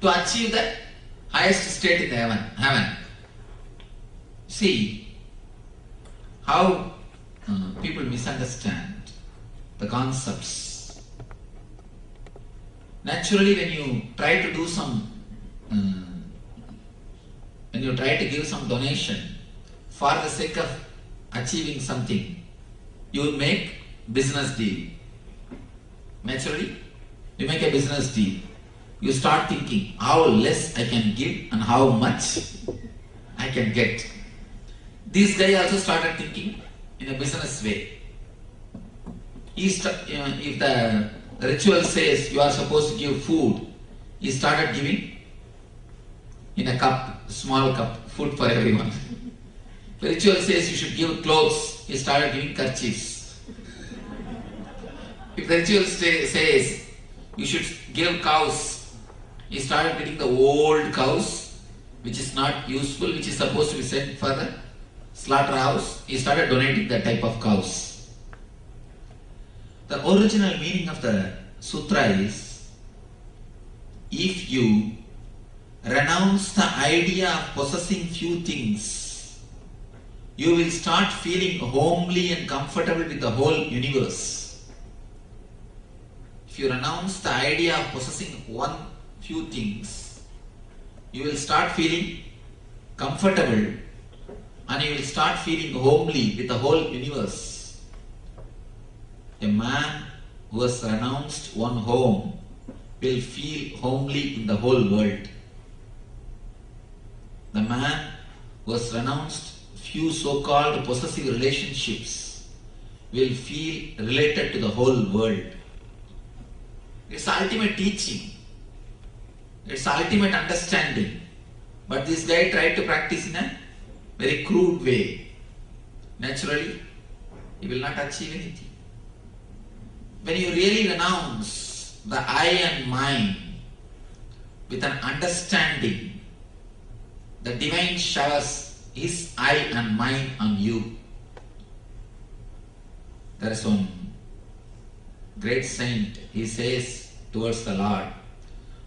to achieve the highest state in the heaven. See how people misunderstand the concepts. Naturally, when you try to do some, when you try to give some donation for the sake of achieving something, you will make business deal. Naturally, you make a business deal. You start thinking how less I can give and how much I can get. This guy also started thinking in a business way. If the ritual says you are supposed to give food, he started giving in a cup, small cup, food for everyone. The ritual says you should give clothes, he started giving kerchiefs. If the ritual says you should give cows, he started getting the old cows, which is not useful, which is supposed to be sent for the slaughterhouse. He started donating that type of cows. The original meaning of the sutra is, if you renounce the idea of possessing few things, you will start feeling homely and comfortable with the whole universe. If you renounce the idea of possessing few things, you will start feeling comfortable and you will start feeling homely with the whole universe. A man who has renounced one home will feel homely in the whole world. The man who has renounced few so-called possessive relationships will feel related to the whole world. It's ultimate teaching. It's ultimate understanding. But this guy tried to practice in a very crude way. Naturally, he will not achieve anything. When you really renounce the I and mine with an understanding, the divine showers his I and mine on you. There is one great saint, he says towards the Lord,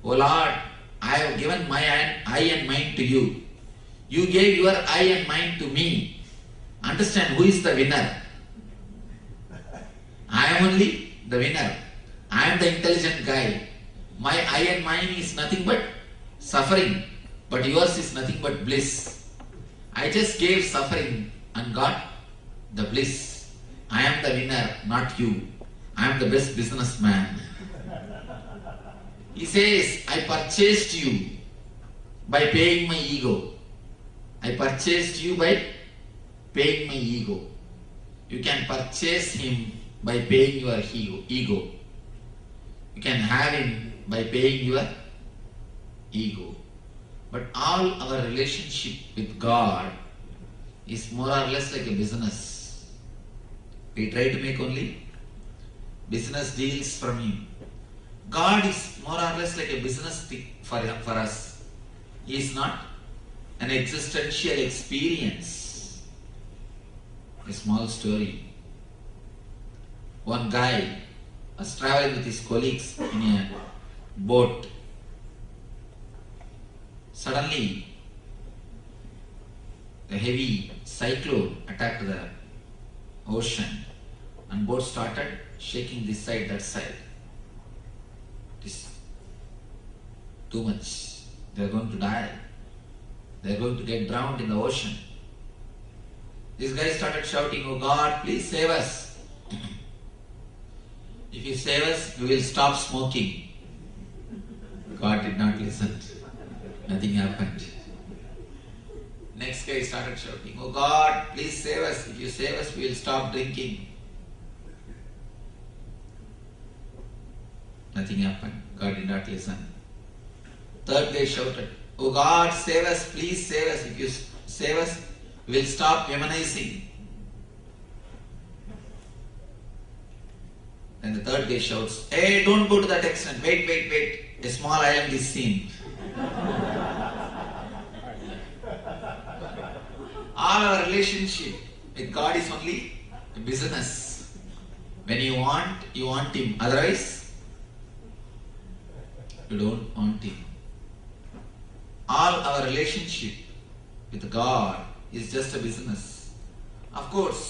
"O Lord, I have given my I and mine to you. You gave your I and mine to me. Understand who is the winner? I am only the winner. I am the intelligent guy. My I and mine is nothing but suffering, but yours is nothing but bliss. I just gave suffering and got the bliss. I am the winner, not you. I am the best businessman." He says, "I purchased you by paying my ego. I purchased you by paying my ego. You can purchase him by paying your ego. You can have him by paying your ego. But all our relationship with God is more or less like a business. We try to make only business deals from him. God is more or less like a business thing for us. He is not an existential experience." A small story. One guy was traveling with his colleagues in a boat. Suddenly, a heavy cyclone attacked the ocean and boat started shaking this side, that side. It is too much. They are going to die. They are going to get drowned in the ocean. This guy started shouting, "Oh God, please save us. If you save us, we will stop smoking." God did not listen. Nothing happened. Next guy started shouting, "Oh God, please save us. If you save us, we will stop drinking." Nothing happened. God did not listen. Third guy shouted, "Oh God, save us, please save us. If you save us, we will stop humanizing." Then the third guy shouts, "Hey, don't go to that extent. Wait. A small island is seen." All our relationship with God is only a business. When you want Him. Otherwise, you don't want Him. All our relationship with God is just a business. Of course,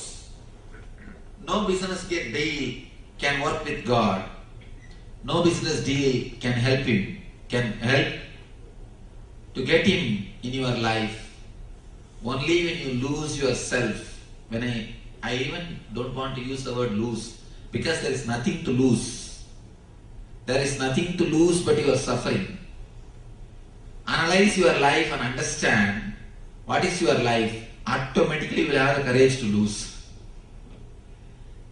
no business deal can work with God. No business deal can help to get Him in your life. Only when you lose yourself. When I even don't want to use the word lose, because there is nothing to lose. There is nothing to lose but your suffering. Analyze your life and understand what is your life. Automatically you will have the courage to lose.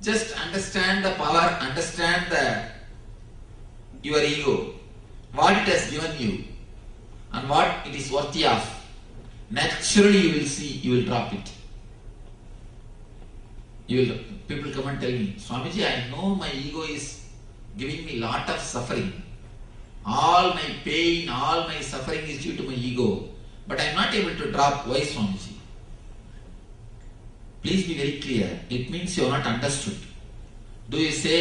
Just understand the power, understand your ego, what it has given you and what it is worthy of. Naturally you will see, you will drop it. People come and tell me, "Swamiji, I know my ego is giving me lot of suffering. All my pain, all my suffering is due to my ego. But I am not able to drop. Why, Swamiji?" Please be very clear. It means you are not understood. Do you say,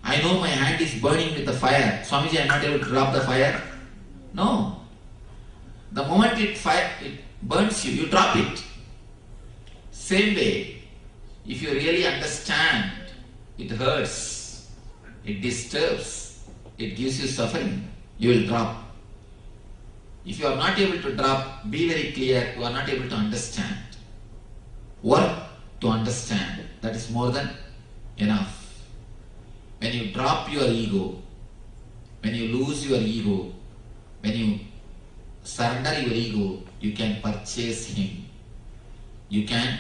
"I know my hand is burning with the fire. Swamiji, I am not able to drop the fire"? No. The moment it burns you, you drop it. Same way, if you really understand, it hurts, it disturbs, it gives you suffering, you will drop. If you are not able to drop, be very clear, you are not able to understand. Work to understand. That is more than enough. When you drop your ego, when you lose your ego, when you surrender your ego, you can purchase him. You can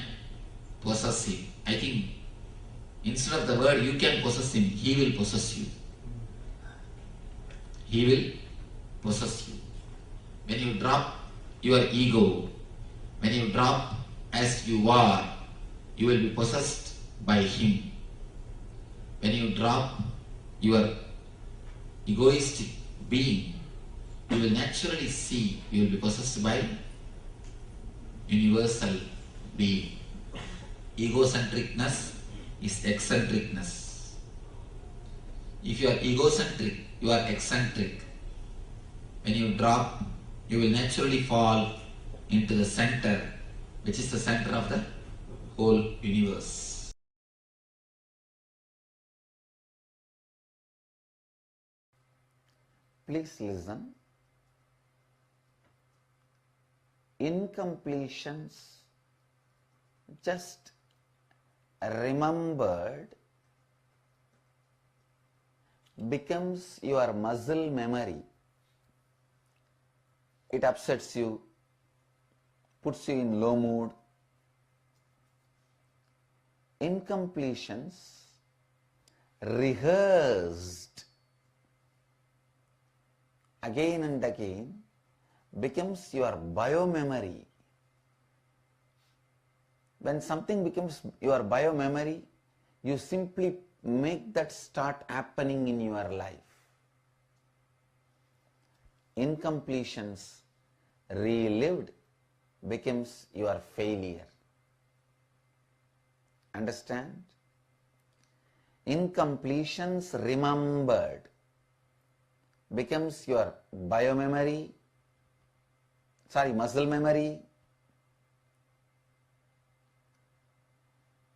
possess him. I think instead of the word you can possess him, he will possess you. He will possess you. When you drop your ego, when you drop as you are, you will be possessed by him. When you drop your egoistic being, you will naturally see you will be possessed by universal being. Egocentricness is eccentricness. If you are egocentric, you are eccentric. When you drop, you will naturally fall into the center, which is the center of the whole universe. Please listen. Incompletions just remembered becomes your muscle memory. It upsets you, puts you in low mood. Incompletions rehearsed again and again becomes your biomemory. When something becomes your biomemory, you simply make that start happening in your life. Incompletions relived becomes your failure. Understand? Incompletions remembered becomes your biomemory, muscle memory.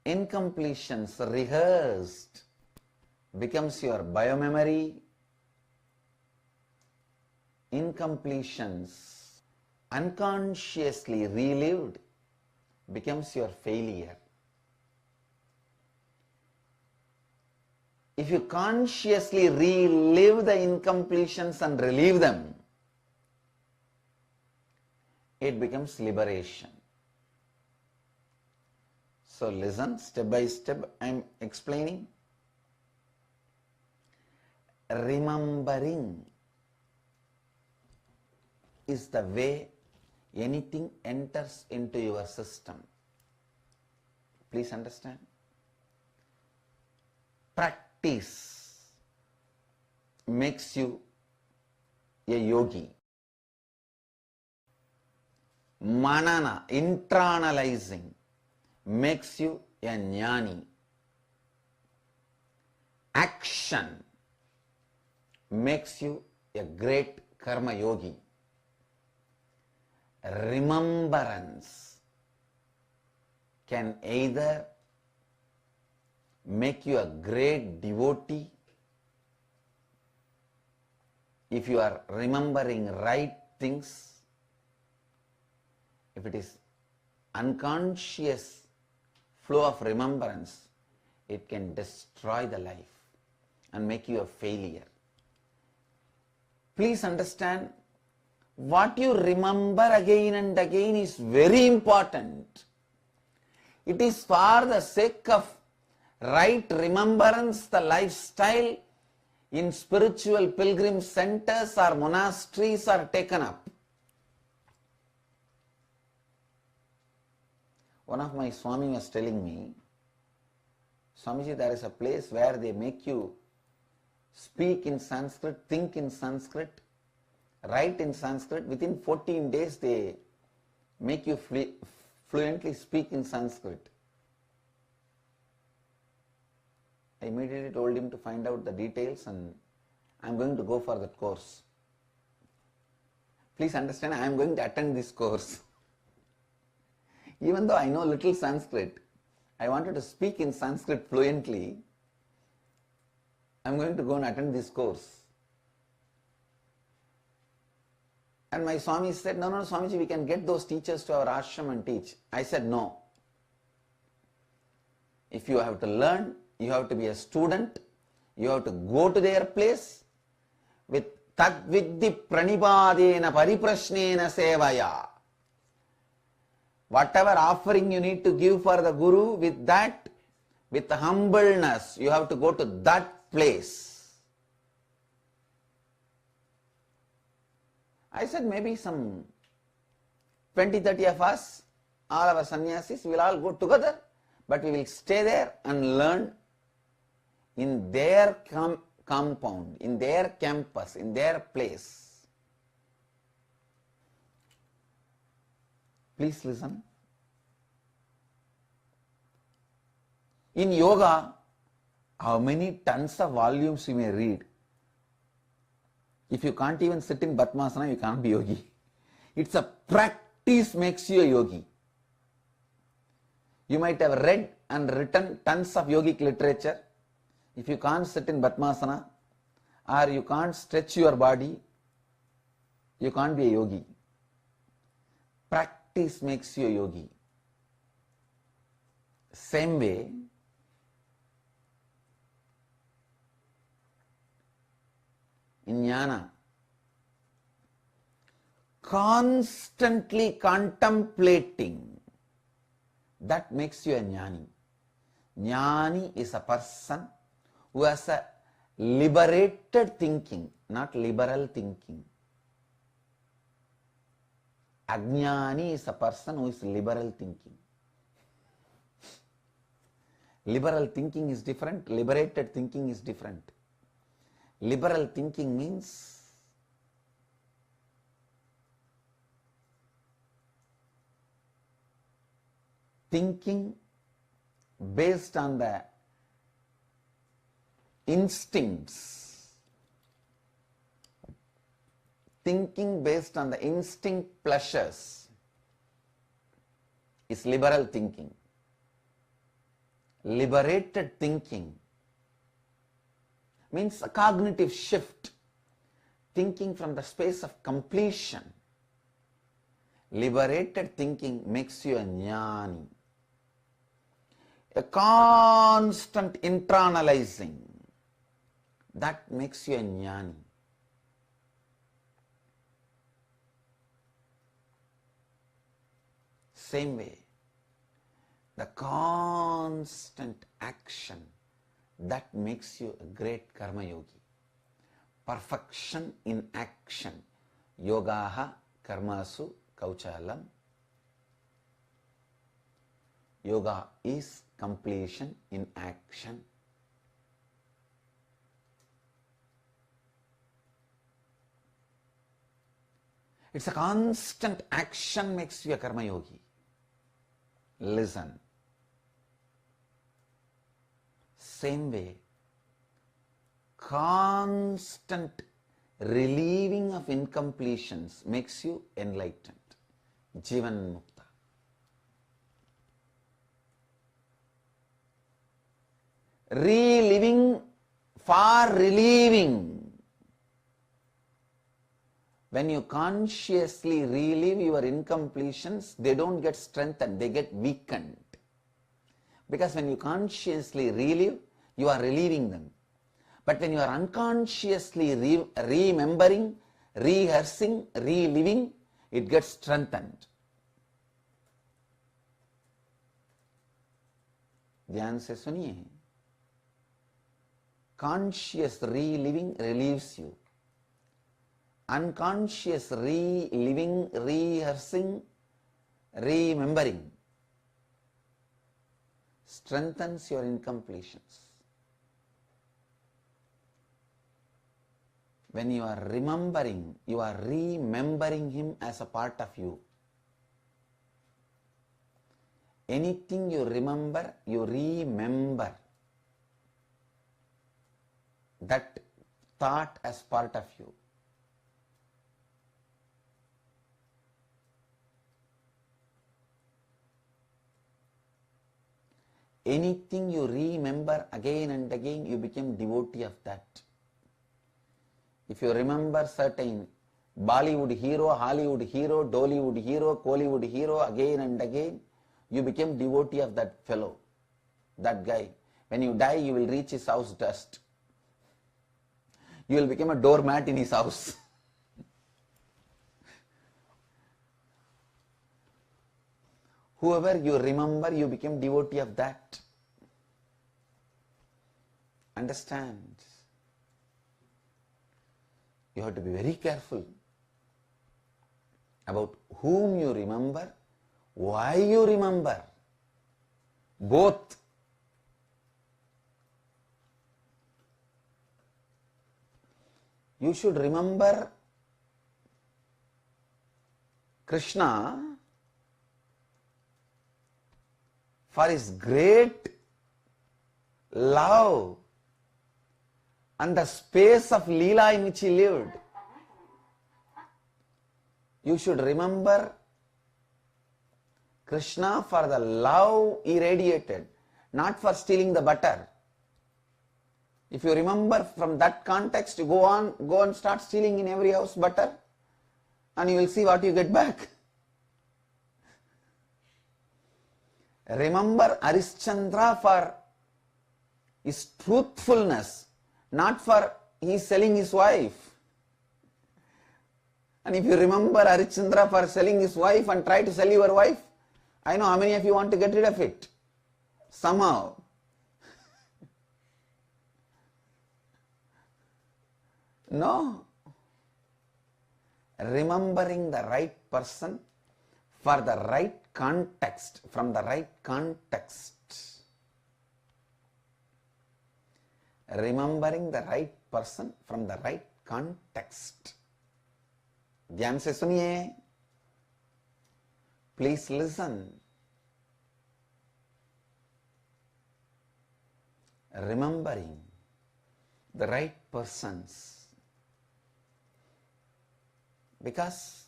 Incompletions rehearsed becomes your biomemory. Incompletions unconsciously relived becomes your failure. If you consciously relive the incompletions and relieve them, it becomes liberation. So listen, step by step I am explaining. Remembering is the way anything enters into your system. Please understand. Practice makes you a yogi. Manana, internalizing, makes you a jnani. Action makes you a great karma yogi. Remembrance can either make you a great devotee if you are remembering right things. If it is unconscious flow of remembrance, it can destroy the life and make you a failure. Please understand, what you remember again and again is very important. It is for the sake of right remembrance the lifestyle in spiritual pilgrim centers or monasteries are taken up. One of my Swami was telling me, Swamiji, there is a place where they make you speak in Sanskrit, think in Sanskrit, write in Sanskrit. Within 14 days they make you fluently speak in Sanskrit. I immediately told him to find out the details and I am going to go for that course. Please understand, I am going to attend this course. Even though I know little Sanskrit, I wanted to speak in Sanskrit fluently. I am going to go and attend this course. And my Swami said, no, Swamiji, we can get those teachers to our ashram and teach. I said, no. If you have to learn, you have to be a student, you have to go to their place with tadvidhi pranipadena pariprashnena sevaya. Whatever offering you need to give for the Guru, with that, with humbleness, you have to go to that place. I said maybe some 20-30 of us, all our sannyasis, will all go together, but we will stay there and learn in their compound, in their campus, in their place. Please listen. In yoga, how many tons of volumes you may read? If you can't even sit in Padmasana, you can't be yogi. It's a practice makes you a yogi. You might have read and written tons of yogic literature. If you can't sit in Padmasana or you can't stretch your body, you can't be a yogi. Practice makes you a yogi. Same way, in jnana, constantly contemplating, that makes you a jnani. Jnani is a person who has a liberated thinking, not liberal thinking. Ajnani is a person who is liberal thinking. Liberal thinking is different, liberated thinking is different. Liberal thinking means thinking based on the instincts, thinking based on the instinct pleasures is liberal thinking. Liberated thinking means a cognitive shift, thinking from the space of completion. Liberated thinking makes you a jnani. A constant internalizing, that makes you a jnani. Same way, the constant action, that makes you a great karma yogi. Perfection in action. Yogaha karmasu kauchalam. Yoga is completion in action. It's a constant action makes you a karma yogi. Listen. Same way, constant relieving of incompletions makes you enlightened. Jivan Mukta. Reliving for relieving. When you consciously relieve your incompletions, they don't get strengthened, they get weakened. Because when you consciously relive, you are relieving them. But when you are unconsciously remembering, rehearsing, reliving, it gets strengthened. ध्यान से सुनिए. Conscious reliving relieves you. Unconscious reliving, rehearsing, remembering strengthens your incompletions. When you are remembering, you are remembering him as a part of you. Anything you remember, you remember that thought as part of you. Anything you remember again and again, you become devotee of that. If you remember certain Bollywood hero, Hollywood hero, Dollywood hero, Kollywood hero again and again, you become devotee of that fellow. that guy. When you die, you will reach his house dust. You will become a doormat in his house. Whoever you remember, you become devotee of that. Understand? You have to be very careful about whom you remember, why you remember. Both. You should remember Krishna for his great love and the space of Leela in which he lived. You should remember Krishna for the love he radiated, not for stealing the butter. If you remember from that context, you go and start stealing in every house butter, and you will see what you get back. Remember Harishchandra for his truthfulness, not for he selling his wife. And if you remember Harishchandra for selling his wife and try to sell your wife, I know how many of you want to get rid of it. Somehow. No. Remembering the right person for the right context, from the right context. Remembering the right person from the right context. ध्यान से सुनिए. Please listen. Remembering the right persons. Because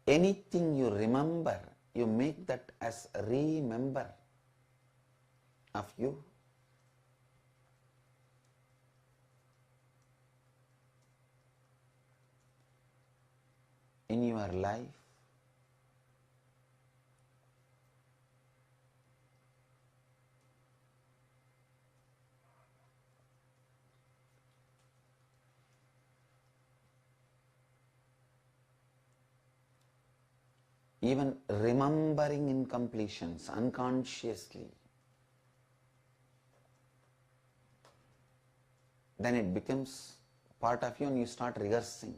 anything you remember, you make that as a remember of you. In your life, even remembering incompletions unconsciously, then it becomes part of you and you start rehearsing.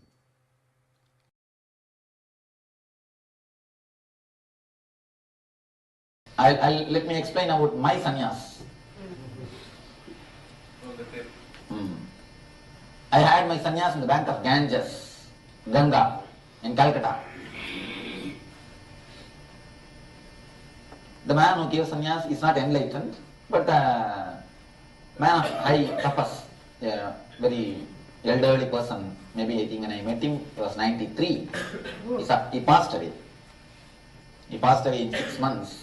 Let me explain about my sannyas. I had my sannyas in the bank of Ganges, Ganga, in Calcutta. The man who gave sannyas is not enlightened, but a man of high tapas, a very elderly person. Maybe I think when I met him, he was 93. He passed away. He passed away in 6 months.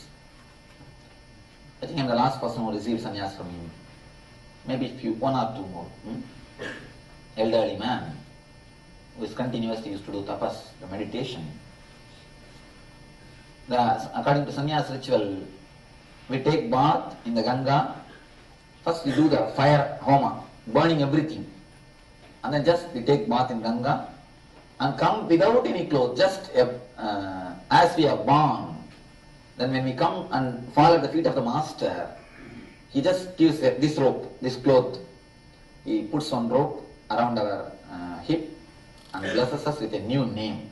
I think I'm the last person who received sannyas from him. Maybe one or two more. Elderly man who is continuously used to do tapas, the meditation. According to sannyas ritual, we take bath in the Ganga. First we do the fire homa, burning everything. And then just we take bath in Ganga and come without any clothes, just as we are born. Then when we come and fall at the feet of the master, he just gives this rope, this cloth. He puts one rope around our hip and blesses us with a new name.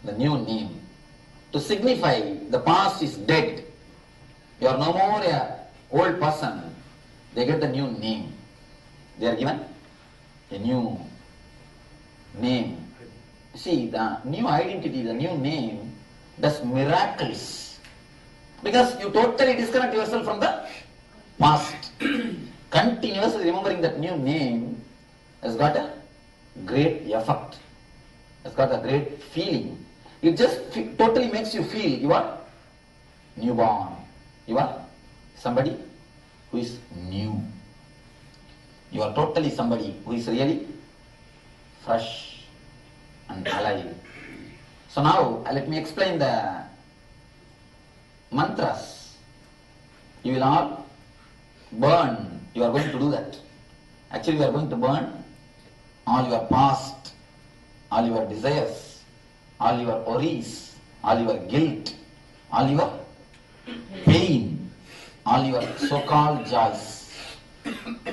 The new name. To signify the past is dead. You are no more a old person. They get the new name. They are given a new name. See, the new identity, the new name does miracles. Because you totally disconnect yourself from the past. Continuously remembering that new name has got a great effect. Has got a great feeling. It just totally makes you feel you are newborn. You are somebody who is new. You are totally somebody who is really fresh and alive. So now let me explain the mantras You will all burn. You are going to do that. Actually, you are going to burn all your past, all your desires, all your worries, all your guilt, all your pain, all your so-called joys.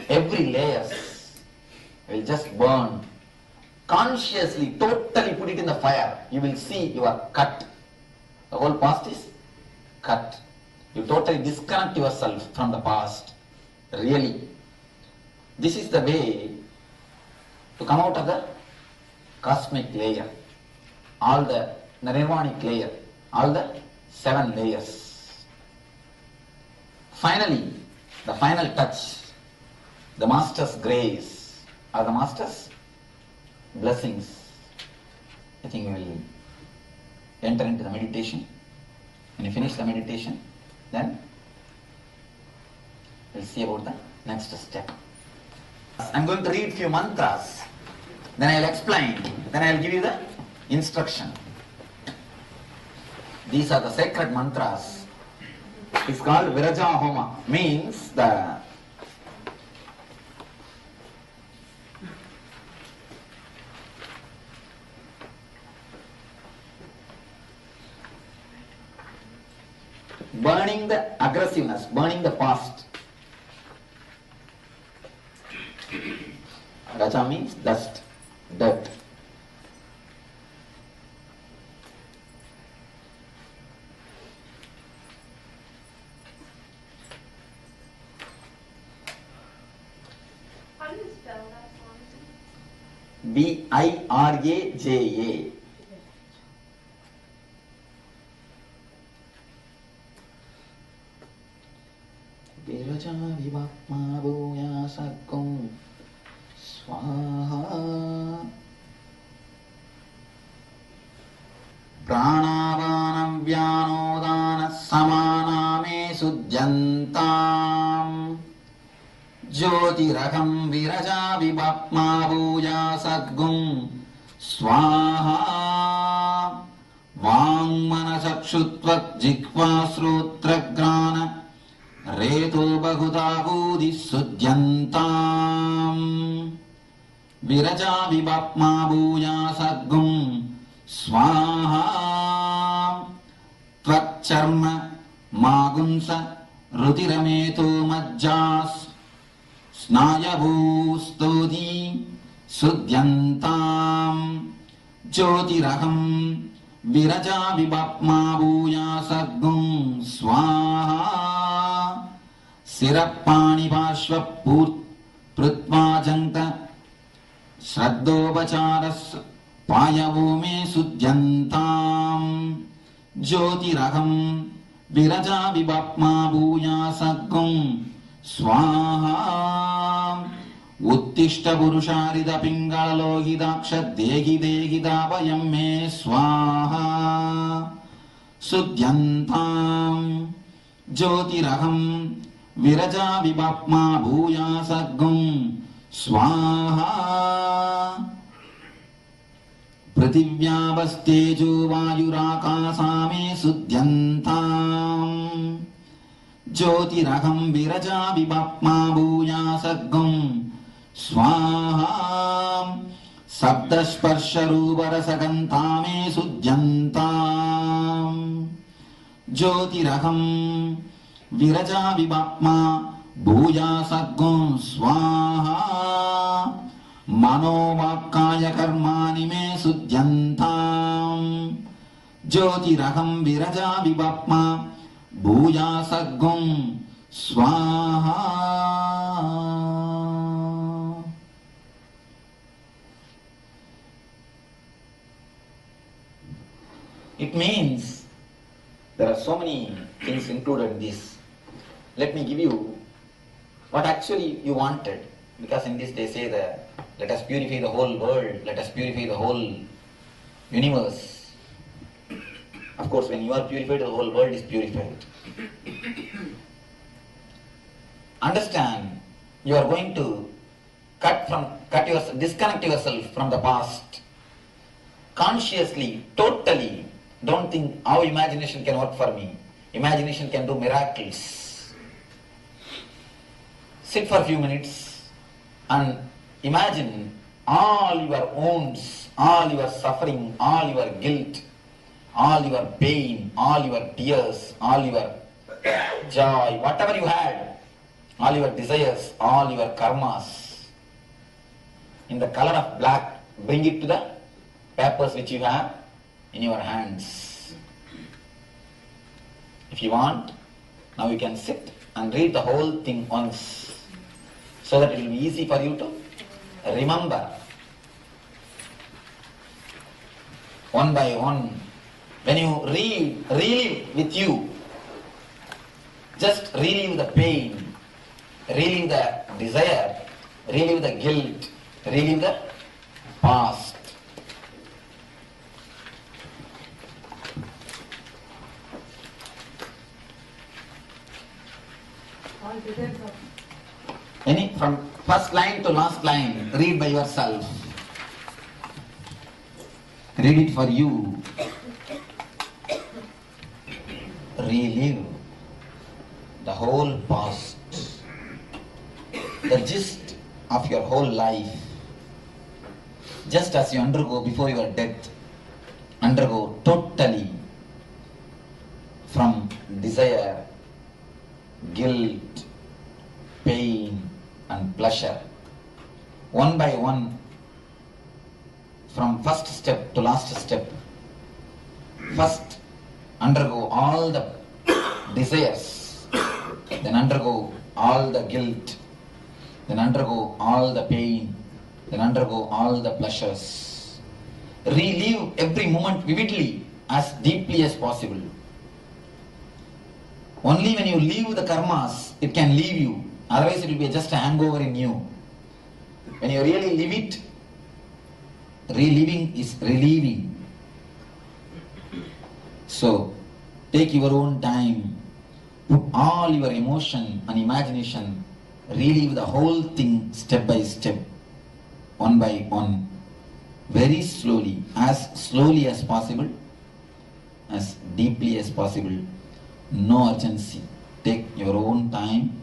Every layers will just burn. Consciously, totally put it in the fire. You will see you are cut. The whole past is cut. You totally disconnect yourself from the past. Really. This is the way to come out of the cosmic layer. All the nirvanic layer. All the 7 layers. Finally, the final touch. The Master's grace or the Master's blessings. I think we will enter into the meditation. When you finish the meditation, then we'll see about the next step. I'm going to read few mantras, then I'll explain, then I'll give you the instruction. These are the sacred mantras. It's called Viraja Homa, means the burning the aggressiveness, burning the past. Raja means dust, dirt. How do you spell that one? Biraja. Viraja vivapma bhuya sakkum swaha pranavanam vyanodana samaname sujjantam jyotiraham viraja vivapma bhuya sakkum swaha vangmanasakshutvat jikva srotragrana Reto bahudahudi sudyantam Viraja vibapma bhuya sadgum Swaha Tvacharma magunsa Rutirameto majjas Snayabhustodi sudyantam Jyotiraham Viraja vibapma bhuya sadgum Swaha Sirappani Pashva Prutva Janta Shraddhopacharas Payavome Sudyantam Jyotiraham Viraja Vibapma Bhuya Saggum Swaha Uttishta Purusharida Pingala Lohidaksha Dehi Dehi Davayam Me Swaha Sudyantam Jyotiraham Viraja vibapma bhuya saggum swaha Prativyavastejo vayurakasame sudyantam Jyotiraham viraja vibapma bhuya saggum swaha Sabdasparsharubharasagantame sudyantam Jyotiraham Viraja vibapma bhuya saggum swaha Mano vakkaya karmani me sudyantam Jyotiraham viraja vibapma bhuya saggum swaha. It means there are so many things included in this. Let me give you what actually you wanted, because in this they say that let us purify the whole world, let us purify the whole universe. Of course, when you are purified, the whole world is purified. Understand, you are going to disconnect yourself from the past. Consciously, totally, don't think how imagination can work for me. Imagination can do miracles. sit for a few minutes and imagine all your wounds, all your suffering, all your guilt, all your pain, all your tears, all your joy, whatever you had, all your desires, all your karmas, in the color of black, bring it to the papers which you have in your hands. If you want, now you can sit and read the whole thing once, so that it will be easy for you to remember one by one. When you relive with you, just relive the pain, relive the desire, relive the guilt, relive the past. From first line to last line, read by yourself. Read it for you. Relive the whole past, the gist of your whole life, just as you undergo before your death, undergo totally from desire, guilt, pain and pleasure. One by one, from first step to last step. First undergo all the desires, then undergo all the guilt, then undergo all the pain, then undergo all the pleasures. Relive every moment vividly, as deeply as possible. Only when you leave the karmas, it can leave you. Otherwise it will be just a hangover in you. When you really live it, reliving is relieving. So, take your own time, put all your emotion and imagination, relive the whole thing step by step, one by one, very slowly as possible, as deeply as possible. No urgency. Take your own time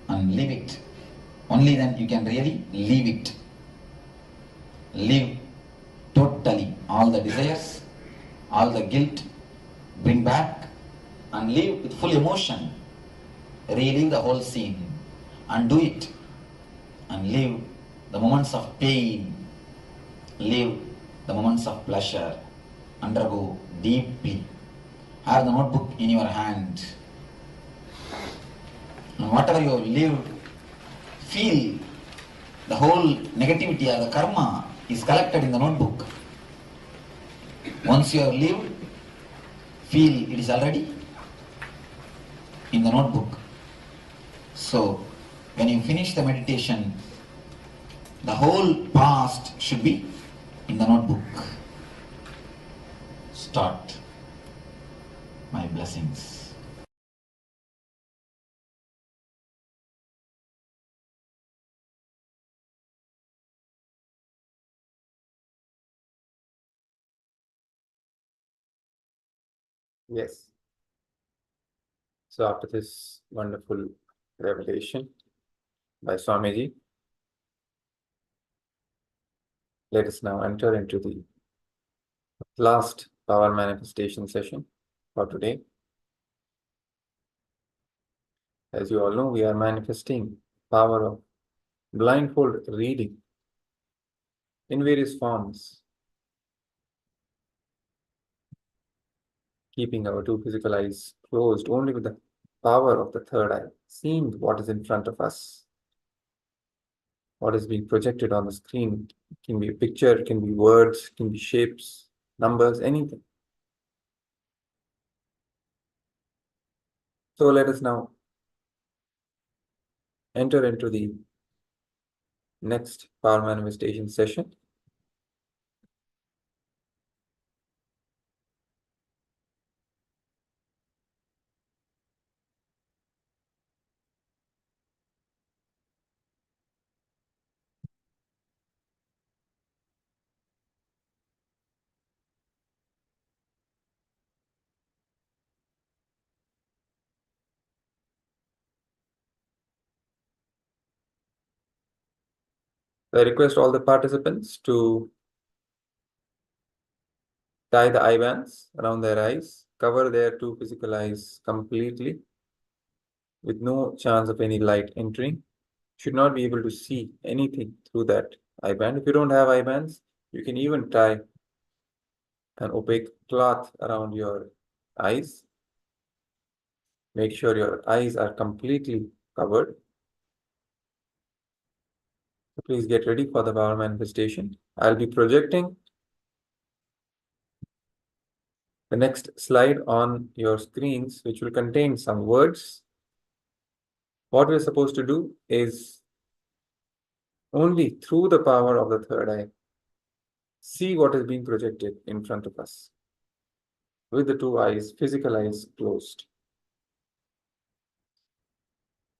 and live it. Only then you can really live it. Live totally all the desires, all the guilt, bring back and live with full emotion. Relive the whole scene and do it. And live the moments of pain, live the moments of pleasure, undergo deeply. Have the notebook in your hand. And whatever you have lived, feel the whole negativity or the karma is collected in the notebook. Once you have lived, feel it is already in the notebook. So, when you finish the meditation, the whole past should be in the notebook. Start. My blessings. Yes. So after this wonderful revelation by Swamiji, let us now enter into the last power manifestation session for today. As you all know, we are manifesting power of blindfold reading in various forms, keeping our two physical eyes closed only with the power of the third eye, seeing what is in front of us, what is being projected on the screen. It can be a picture, it can be words, it can be shapes, numbers, anything. So let us now enter into the next power manifestation session. I request all the participants to tie the eye bands around their eyes, cover their two physical eyes completely with no chance of any light entering. Should not be able to see anything through that eye band. If you don't have eye bands, you can even tie an opaque cloth around your eyes. Make sure your eyes are completely covered. So please get ready for the power manifestation. I'll be projecting the next slide on your screens, which will contain some words. What we're supposed to do is only through the power of the third eye, see what is being projected in front of us with the two eyes, physical eyes closed.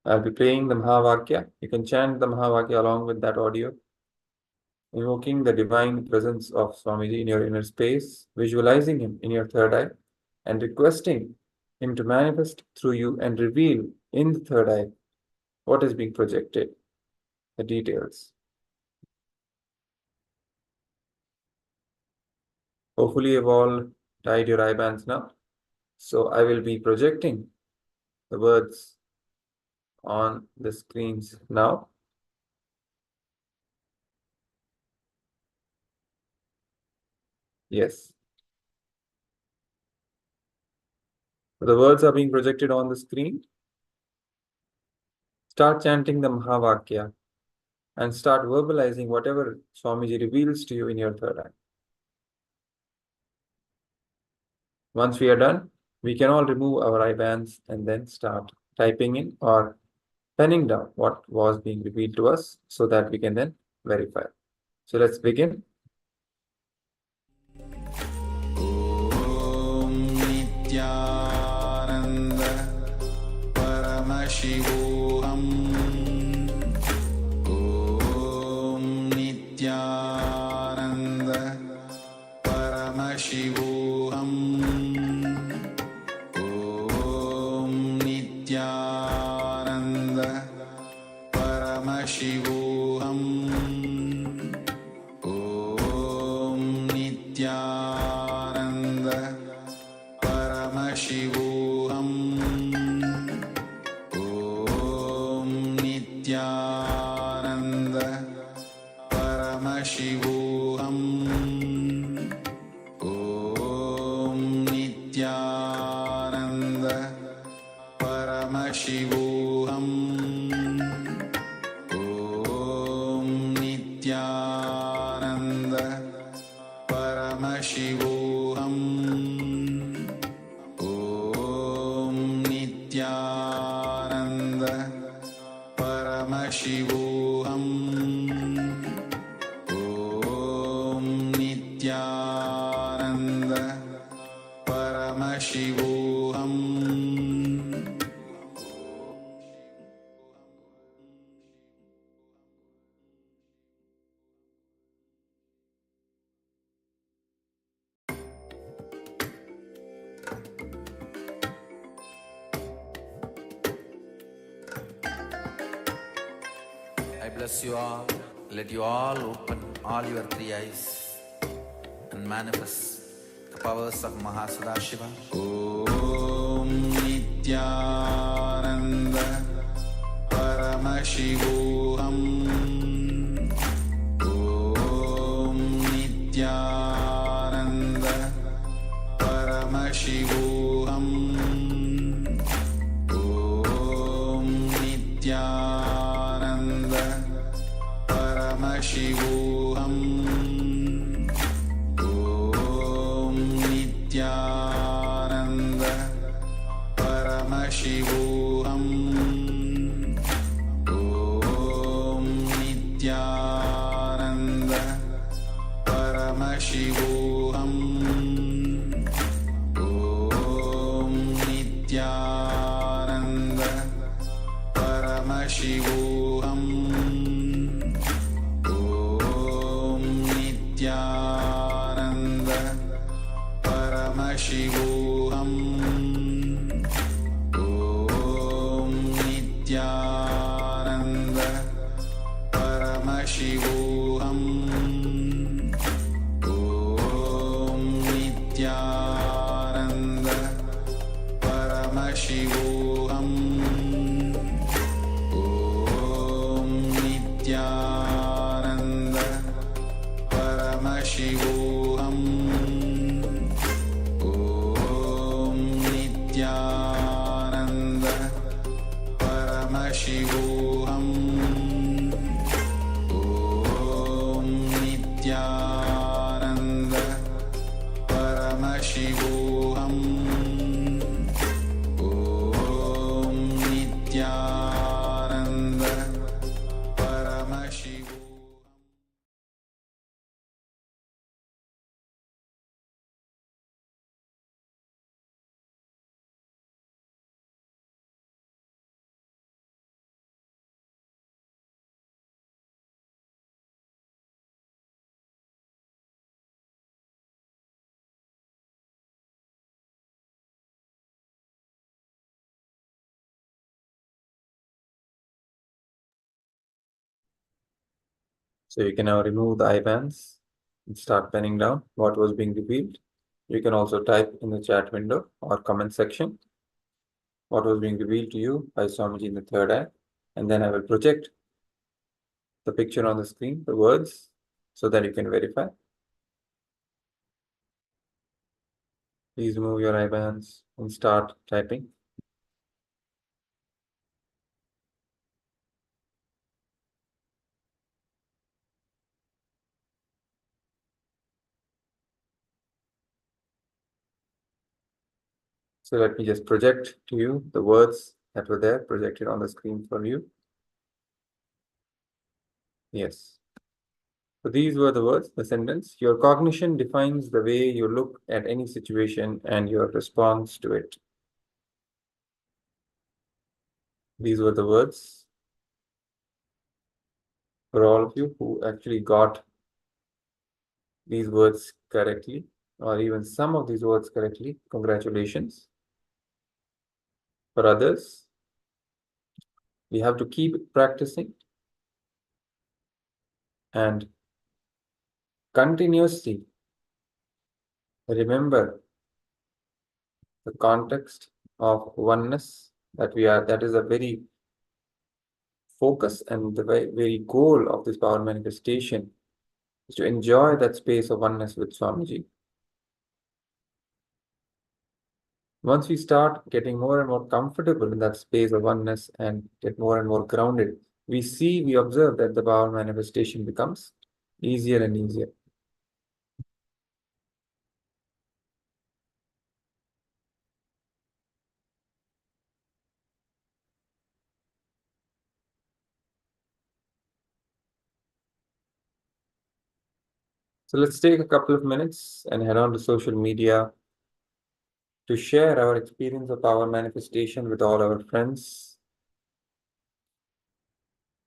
I'll be playing the Mahavakya. You can chant the Mahavakya along with that audio, invoking the divine presence of Swamiji in your inner space, visualizing him in your third eye, and requesting him to manifest through you and reveal in the third eye what is being projected, the details. Hopefully you've all tied your eye bands now. So I will be projecting the words on the screens now. Yes. The words are being projected on the screen. Start chanting the Mahavakya and start verbalizing whatever Swamiji reveals to you in your third eye. Once we are done, we can all remove our eye bands and then start typing in or penning down what was being revealed to us so that we can then verify. So let's begin. Om Nithyananda Paramashivoham. Om Nithyananda Paramashivoham. Om Nithyananda Paramashivoham. Om Nithyananda Paramashivoham. Om Nithyananda Paramashivoham. Om Nithyananda Paramashivoham. Om Nithyananda Paramashivoham. Om Nithyananda Paramashivoham. Om Nithyananda Paramashivoham. I bless you all. Let you all open all your three eyes and manifest the powers of Mahasadashiva. Om Nithyananda Paramashivoham. Om Nithyananda Paramashivoham. Om Nithyananda Paramashivoham. Om Nithyananda Paramashivoham. Om Nithyananda Paramashivoham. Om Nithyananda Paramashivoham. Om Nithyananda Paramashivoham. Om Nithyananda Paramashivoham. Paramashivoham. Om Nithyananda. Paramashivoham. Om Nithyananda. Paramashivoham. Om Nithyananda. Paramashivoham. Om Nithyananda. Paramashivoham. Om Nithyananda. Paramashivoham. So you can now remove the IBANs and start penning down what was being revealed. You can also type in the chat window or comment section what was being revealed to you by Swamiji in the third eye, and then I will project the picture on the screen, the words, so that you can verify. Please remove your IBANs and start typing. So let me just project to you the words that were there projected on the screen for you. Yes. So these were the words, the sentence. Your cognition defines the way you look at any situation and your response to it. These were the words for all of you who actually got these words correctly, or even some of these words correctly. Congratulations. For others, we have to keep practicing and continuously remember the context of oneness that we are. That is a very focus and the very goal of this power manifestation is to enjoy that space of oneness with Swamiji. Once we start getting more and more comfortable in that space of oneness and get more and more grounded, we observe that the power manifestation becomes easier and easier. So let's take a couple of minutes and head on to social media to share our experience of power manifestation with all our friends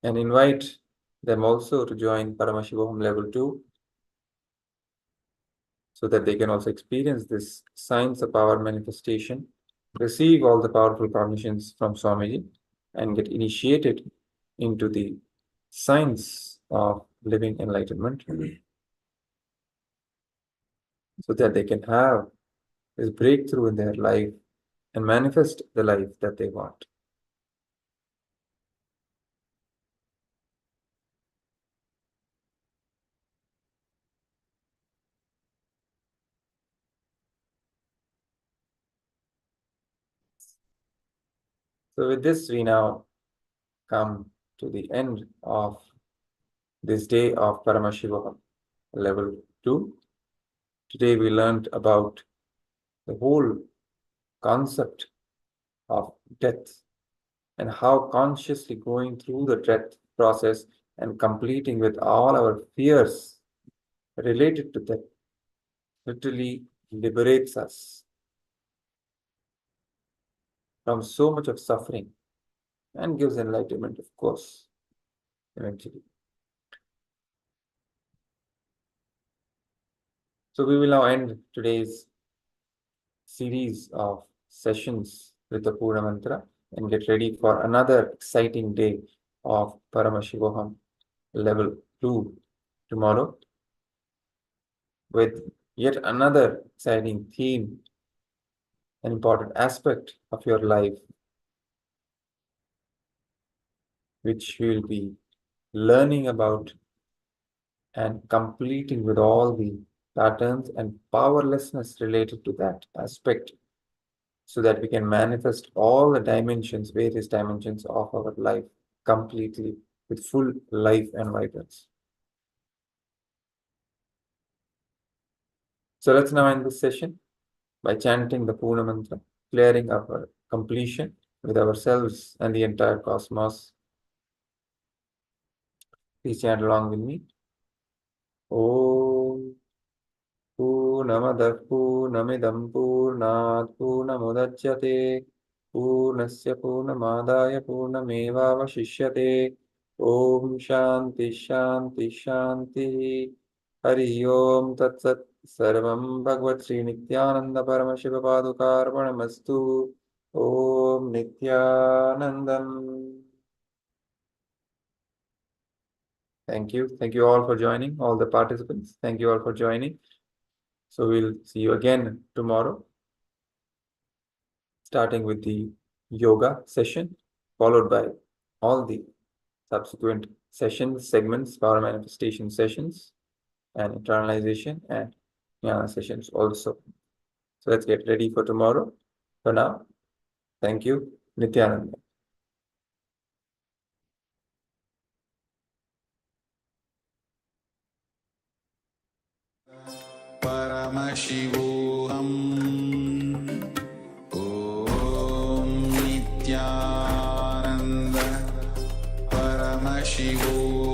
and invite them also to join Paramashivoham Level-2 so that they can also experience this science of power manifestation, receive all the powerful cognitions from Swamiji, and get initiated into the science of living enlightenment so that they can have this breakthrough in their life and manifest the life that they want. So with this, we now come to the end of this day of Paramashivoham Level-2. Today we learned about the whole concept of death and how consciously going through the death process and completing with all our fears related to death literally liberates us from so much of suffering and gives enlightenment, of course, eventually. So we will now end today's series of sessions with the Pura Mantra and get ready for another exciting day of Paramashivoham Level 2 tomorrow with yet another exciting theme, an important aspect of your life, which we will be learning about and completing with all the patterns and powerlessness related to that aspect, so that we can manifest all the dimensions, various dimensions of our life completely with full life and vibrance. So let's now end this session by chanting the Purna Mantra, clearing our completion with ourselves and the entire cosmos. Please chant along with me. Om Purnamadah Purnamidam Purnat Purnamudachyate Purnasya Purnamadaya Purnamevavashishyate. Om Shanti Shanti Shanti. Hari Om Tat Sat. Sarvam Bhagavad Sri Nithyananda Paramashivoham Om Nithyanandam. Thank you. Thank you all for joining, all the participants. Thank you all for joining. So we'll see you again tomorrow, starting with the yoga session, followed by all the subsequent sessions, segments, power manifestation sessions, and internalization and jnana sessions also. So let's get ready for tomorrow. For now, thank you. Nithyananda. Paramashivoham. Om Nithyananda. Paramashivoham.